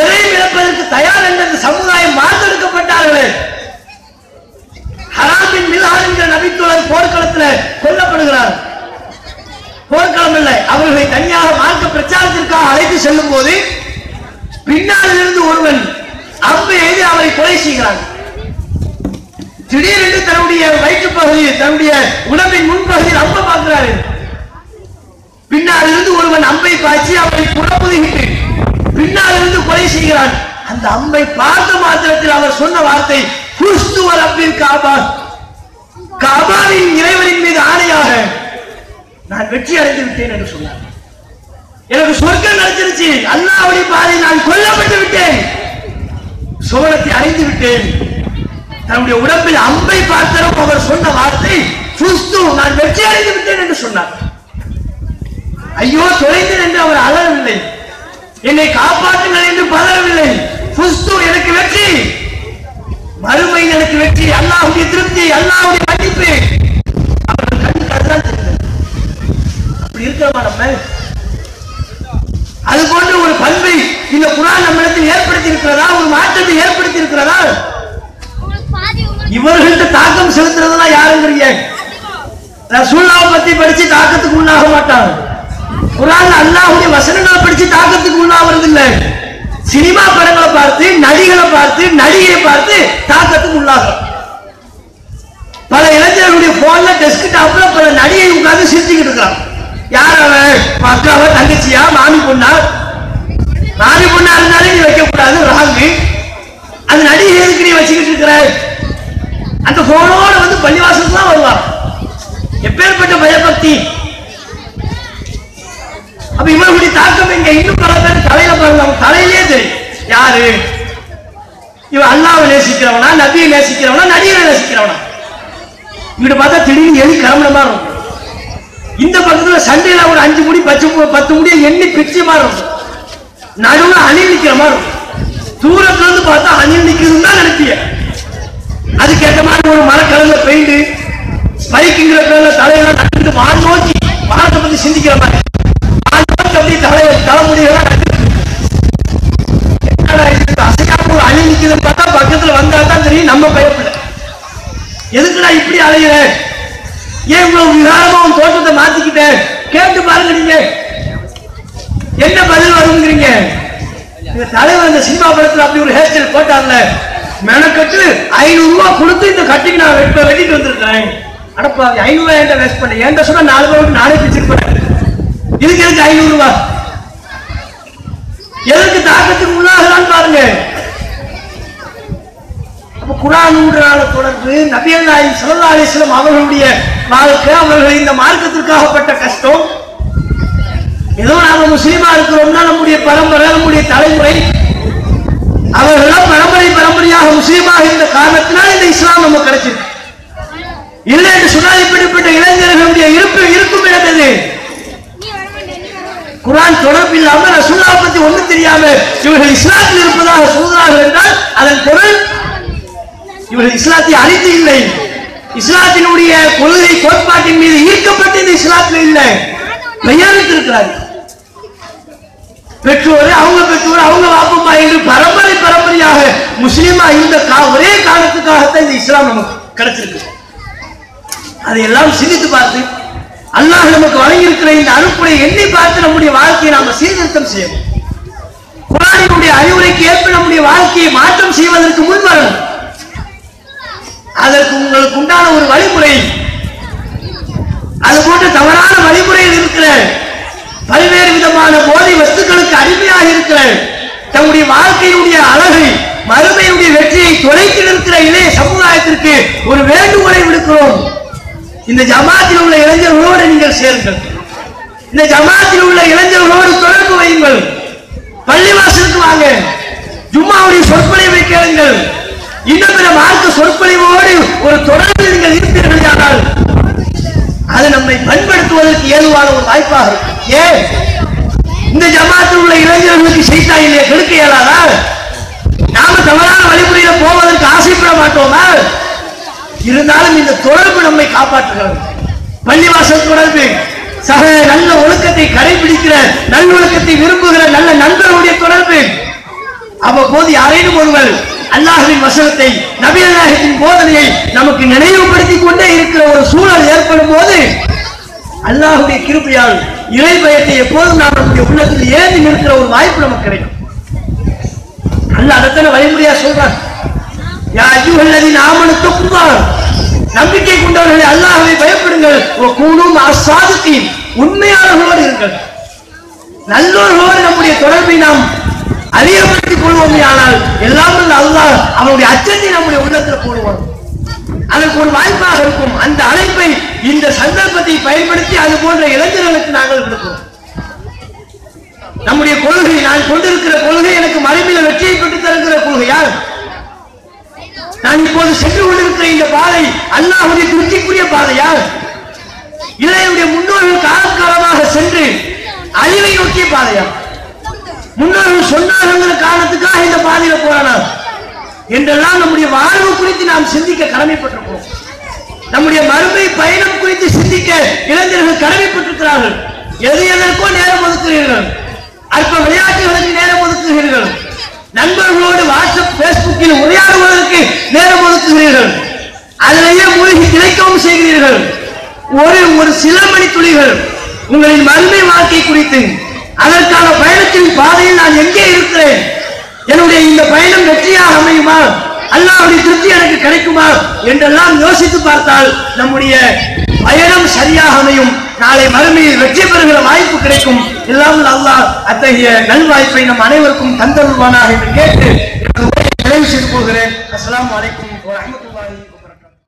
எதை இழப்பதற்கு தயார் என்ற அந்த சமுதாயம் மாற்றெடுக்கப்பட்டார்களே. ஹராம் பின் மில்ஹான் என்ற நபித்தோழர் போர்க்களத்தில் கொல்லப்படுகிறார். போர்க்களம் இல்லை, அவர்களை தனியாக மார்க்க பிரச்சாரத்திற்காக அழைத்து செல்லும் போது பின்னால் இருந்து ஒருவன் அம்பை எய்து அவரை கொலை செய்கிறான். திடீரென்று தன்னுடைய வயிற்று பகுதியில், தன்னுடைய உடம்பின் முன்பகுதியில் அம்பை பார்க்கிறாரு. பின்னால் இருந்து ஒருவன் அம்பை பாய்ச்சி அவரை புறமுதுகிட்டு பின்னால் இருந்து கொலை செய்கிறான். அந்த அம்பை பார்த்த மாத்திரத்தில் அவர் சொன்ன வார்த்தை, புஷ்து ரப்பில் காபா, காபாவின் இறைவனின் மீது ஆணையாக நான் வெற்றி அடைந்து விட்டேன் என்று சொன்னார். எனக்கு சொர்க்கம் கிடைச்சிருச்சு, அல்லாஹ்வுடைய பாதையில் நான் கொல்லப்பட்டு விட்டேன், சுவனத்தை அடைந்து விட்டேன். தன்னுடைய உடம்பில் அம்பை பார்த்தனும் அவர் சொன்ன வார்த்தை புஷ்து, நான் வெற்றி அடைந்து விட்டேன் என்று சொன்னார். ஐயோ தொலைந்தேன் என்று அவர் அலறவில்லை, என்னை காப்பாற்றுங்கள் என்று பதறவில்லை. புஷ்து, எனக்கு வெற்றி, மறுமையில் எனக்கு வெற்றி, அல்லாஹ்வுடைய திருப்தி, அல்லாஹ்வுடைய மன்னிப்பு. அவர்கள் கண்ணுக்கு அதுதான் தெரிந்தது. அப்படி இருக்கிறோமா நம்ம? அது போன்ற ஒரு பண்பை இந்த குர்ஆன் நம்மிடத்தில் ஏற்படுத்தி இருக்கிறதா? ஒரு மாற்றத்தை ஏற்படுத்தி இருக்கிறதா? இவர்கள்ட்ட தாக்கம் செலுத்துறதுலாம் யாருங்கிறீங்க? ரசூலுல்லாஹ் பத்தி படிச்சு தாக்கத்துக்கு உள்ளாக மாட்டாங்க. குர்ஆன்ல அல்லாஹ்வுடைய வசனங்களை படிச்சு தாக்கத்துக்கு உள்ளாகிறது இல்லை. சினிமா படங்களை பார்த்து, நடிகளை பார்த்து, நடிகை பார்த்து தாக்கத்துக்கு உள்ளாகும். பல இளைஞர்களுடைய போன்ல டெஸ்க்டாப்ல பல நடிகை உட்கார்ந்து சிரிச்சுக்கிட்டு இருக்காங்க. யார் அவன்? அக்காவா, தங்கச்சியா, மாமி பொண்ணா? மாமி பொண்ணா இருந்தாலும் நீ வைக்க கூடாது, ராங்கு. அந்த நடிகை எதுக்கு நீ வச்சுக்கிட்டு இருக்கிற? அந்த போனோட வந்து பள்ளிவாசலுக்கு தான் வருவான். எப்பேற்பட்ட பயபக்தி! அப்ப இவர்களுடைய தாக்கம் எங்க? இன்னும் பல பேர் தலையில பாருங்க, அவங்க தலையிலே தெரியும் யாரு இவன். அல்லாஹ்வை நேசிக்கிறவனா, நபியை நேசிக்கிறவனா, நடிகரை நேசிக்கிறவனா? இங்கிட்ட பார்த்தா திடீர்னு எலி கிளம்புற மாதிரி இருக்கும். இந்த பக்கத்துல சண்டையில ஒரு 5 முடி 10 முடிய எண்ணி பிரிச்ச மாதிரி இருக்கும். நடுவுல அணில் நிக்கிற மாதிரி இருக்கும். தூரத்துல இருந்து பார்த்தா அணில் நிக்கிறதுன்னு தான் நினைப்பிய. அதுக்கேற்ற மாதிரி ஒரு மரக்கலர்ல பெயிண்ட், ஸ்பைக்குங்கிற பேர்ல தலையில நட்டு வான் நோக்கி வானத்தை பத்தி சிந்திக்கிற மாதிரி அப்படியே தலைமுடியெல்லாம் அசையாம ஒரு அணி நிக்குதுன்னு பார்த்தா பக்கத்துல வந்தா தான் தெரியும் நம்ம பயப்பட. எதுக்குடா இப்படி அலையிற? ஏன் இவ்வளவு விகாரமா உன் தோற்றத்தை மாத்திக்கிட்ட? கேட்டு பாருங்க, நீங்க என்ன பதில் வருங்கிறீங்க? தலைவர் இந்த சினிமா படத்துல அப்படி ஒரு ஹேர் ஸ்டைல் போட்டார்ல, மெனக்கட்டு 500 ரூபாய் கொடுத்து இந்த கட்டிக்கு நான் வெட்டிட்டு வந்திருக்கேன். அடப்பா, 500 ரூபாய் என்கிட்ட வேஸ்ட் பண்ண, என்கிட்ட சொன்னா 4 ரூபாய் நானே பிடிச்சிருப்பேன். இதுக்கு எதுக்கு 500 ரூபாய்? எதற்கு தாக்கத்துக்கு உள்ளாகலான்னு பாருங்க. அப்ப குர்ஆனோட தொடர்பு, நபிகள் நாயகம் ஸல்லல்லாஹு அலைஹி வஸல்லம் அவர்களுடைய வாழ்க்கை, அவர்கள் இந்த மார்க்கத்திற்காகப்பட்ட கஷ்டம். ஏதோ நாம முஸ்லீமா இருக்கிறோம்னா நம்முடைய பரம்பரை, நம்முடைய தலைமுறை, அவர்களெல்லாம் பரம்பரையாக முஸ்லீமாக இருந்த காரணத்தினால் இந்த இஸ்லாம் நமக்கு கிடைச்சிருக்கு. இல்லை என்று சொன்னால் இப்படிப்பட்ட இளைஞர்களுடைய இருக்கும் இடத்தது. குர்ஆன் தொடர்பு இல்லாம, ரசூலுல்லாஹ் பத்தி ஒண்ணும் தெரியாம இவர்கள் இஸ்லாத்தில் இருப்பதாக சொல்கிறார்கள் என்றால் அதன் பொருள் இவர்கள் இஸ்லாத்தை அறிந்து இல்லை, இஸ்லாத்தினுடைய கொள்கை கோட்பாட்டின் மீது ஈர்க்கப்பட்டு இந்த இஸ்லாத்தில் இல்லை, பெயருக்கு இருக்கிறார்கள். பெற்றோர், அவங்க பெற்றோர், அவங்க வாப்பம்மா என்று பரம்பரையாக முஸ்லீமா இருந்த ஒரே காரணத்துக்காகத்தான் இந்த இஸ்லாம் நமக்கு கிடைச்சிருக்கு. அதையெல்லாம் சிந்தித்து பார்த்து அல்லாஹ் நமக்கு வழங்கியிருக்கிற இந்த அனுப்புரை எண்ணி பார்த்து நம்முடைய வாழ்க்கையை நாம சீர்திருத்தம் செய்யணும். குர்ஆனினுடைய அறிவுரைக்கு ஏற்ப நம்முடைய வாழ்க்கையை மாற்றம் செய்வதற்கு முன் வரணும். அதற்கு உங்களுக்கு உண்டான ஒரு வழிமுறை, அது போன்ற தவறான வழிமுறையில் இருக்கிற பல்வேறு விதமான போதை வஸ்துக்களுக்கு அடிமையாக இருக்கிற தம்முடைய வாழ்க்கையுடைய அழகை, மறுமையுடைய வெற்றியை தொலைத்து நிற்கிற இளைய சமுதாயத்திற்கு ஒரு வேண்டுகோளை விடுக்கிறோம். இந்த ஜமாத்தில் உள்ள இளைஞர்களோடு நீங்கள் சேருங்கள். இந்த ஜமாத்தில் உள்ள இளைஞர்களோடு தொடர்பு வையுங்கள். பள்ளிவாசலுக்கு வாங்க, ஜும்மாவுடைய சொற்பொழிவை கேளுங்கள். இன்னும் பிற மார்க்க சொற்பொழிவோடு ஒரு தொடர்பில் நீங்கள் இருப்பீர்களானால் அது நம்மை பண்படுத்துவதற்கு ஏதுவான ஒரு வாய்ப்பாக இருக்கும். ஏன் இந்த ஜமாத்தில் உள்ள இளைஞர்களுக்கு சைத்தானிலே கெடுக்க இயலாதா? நாம தவறான வழிமுறையில போவதற்கு ஆசைப்பட மாட்டோமா? இருந்தாலும் இந்த தொடர்பு நம்மை காப்பாற்றுகிறது. பள்ளிவாசல் தொடர்பு, சக நல்ல ஒழுக்கத்தை கடைபிடிக்கிற, நல்லொழுக்கத்தை விரும்புகிற நல்ல நண்பர்களுடைய தொடர்பு. அவ்வப்போது யாரேனும் ஒருவர் அல்லாஹ்வின் வசனத்தை, நபிகள் நாயகத்தின் போதனையை நமக்கு நினைவுபடுத்திக் கொண்டே இருக்கிற ஒரு சூழல் ஏற்படும் போது அல்லாஹ்வுடைய கிருபையால் இறை பயத்தை எப்போதும் நாம் நம்முடைய உள்ளத்தில் ஏந்தி நிற்கிற ஒரு வாய்ப்பு நமக்கு கிடைக்கும். அல்லாஹ் அதற்கான வழிமுறையா சொல்றார், யா அய்யுஹல்லதீன ஆமனு தக்குல்லாஹ், நம்பிக்கை கொண்டவர்களே அல்லாஹ்வை பயப்படுங்கள், வகூனு மஅஸ்ஸாதிகீன், உண்மையாளர்களோடு இருங்கள். நல்லோர்களோடு நம்முடைய தொடர்பை நாம் அதிகப்படுத்திக் கொள்வோமே, ஆனால் எல்லாம் அல்லாஹ் அவனுடைய அச்சத்தை நம்முடைய உள்ளத்தில் போடுவான். அதற்கு ஒரு வாய்ப்பாக இருக்கும். அந்த அழைப்பை, இந்த சந்தர்ப்பத்தை பயன்படுத்தி அது போன்ற இளைஞர்களுக்கு நாங்கள் கொடுக்கிறோம். நம்முடைய கொள்கை, நான் கொண்டிருக்கிற கொள்கை எனக்கு மறுமையில வெற்றியை பெற்று தருகிற கொள்கையா? நான் இப்போது சென்று கொண்டிருக்கிற இந்த பாதை அல்லாஹ்வுடைய திருப்திக்குரிய பாதையா? இளைஞருடைய முன்னோர்கள் காலகாலமாக சென்று அழிவை நோக்கிய பாதையா? முன்னோர்கள் சொன்னார்கள் காரணத்துக்காக இந்த பாதையில போறானா என்றெல்லாம் நம்முடைய வாழ்வு குறித்து நாம் சிந்திக்க கடமைப்பட்டிருக்கிறோம். நம்முடைய மறுமை பயணம் குறித்து சிந்திக்க இளைஞர்கள் கடமைப்பட்டிருக்கிறார்கள். எது எதற்கோ நேரம் ஒதுக்குகிறீர்கள், அற்ப விளையாட்டுகளுக்கு நேரம் ஒதுக்குகிறீர்கள், நண்பர்களோடு வாட்ஸ்அப் பேஸ்புக்கில் உரையாடுவதற்கு நேரம் ஒதுக்குகிறீர்கள், அதிலேயே மூழ்கி திளைக்கவும் செய்கிறீர்கள். ஒரு சில மணி துளிகள் உங்களின் மறுமை வாழ்க்கை குறித்து, அதற்கான பயணத்தின் பாதையில் நான் எங்கே இருக்கிறேன், என்னுடைய இந்த பயணம் வெற்றியாக அமையுமா, அல்லாஹ்வுடைய திருப்தி எனக்கு கிடைக்குமா என்றெல்லாம் யோசித்து பார்த்தால் நம்முடைய பயணம் சரியாக அமையும். நாளை மறுமையில் வெற்றி பெறுகிற வாய்ப்பு கிடைக்கும். எல்லாம் அல்லாஹ் அத்தகைய நல்வாய்ப்பை நம் அனைவருக்கும் தந்தருள்வானாக என்று கேட்டு நிறைவு செய்து போகிறேன். அஸ்ஸலாமு அலைக்கும் வரஹ்மத்துல்லாஹி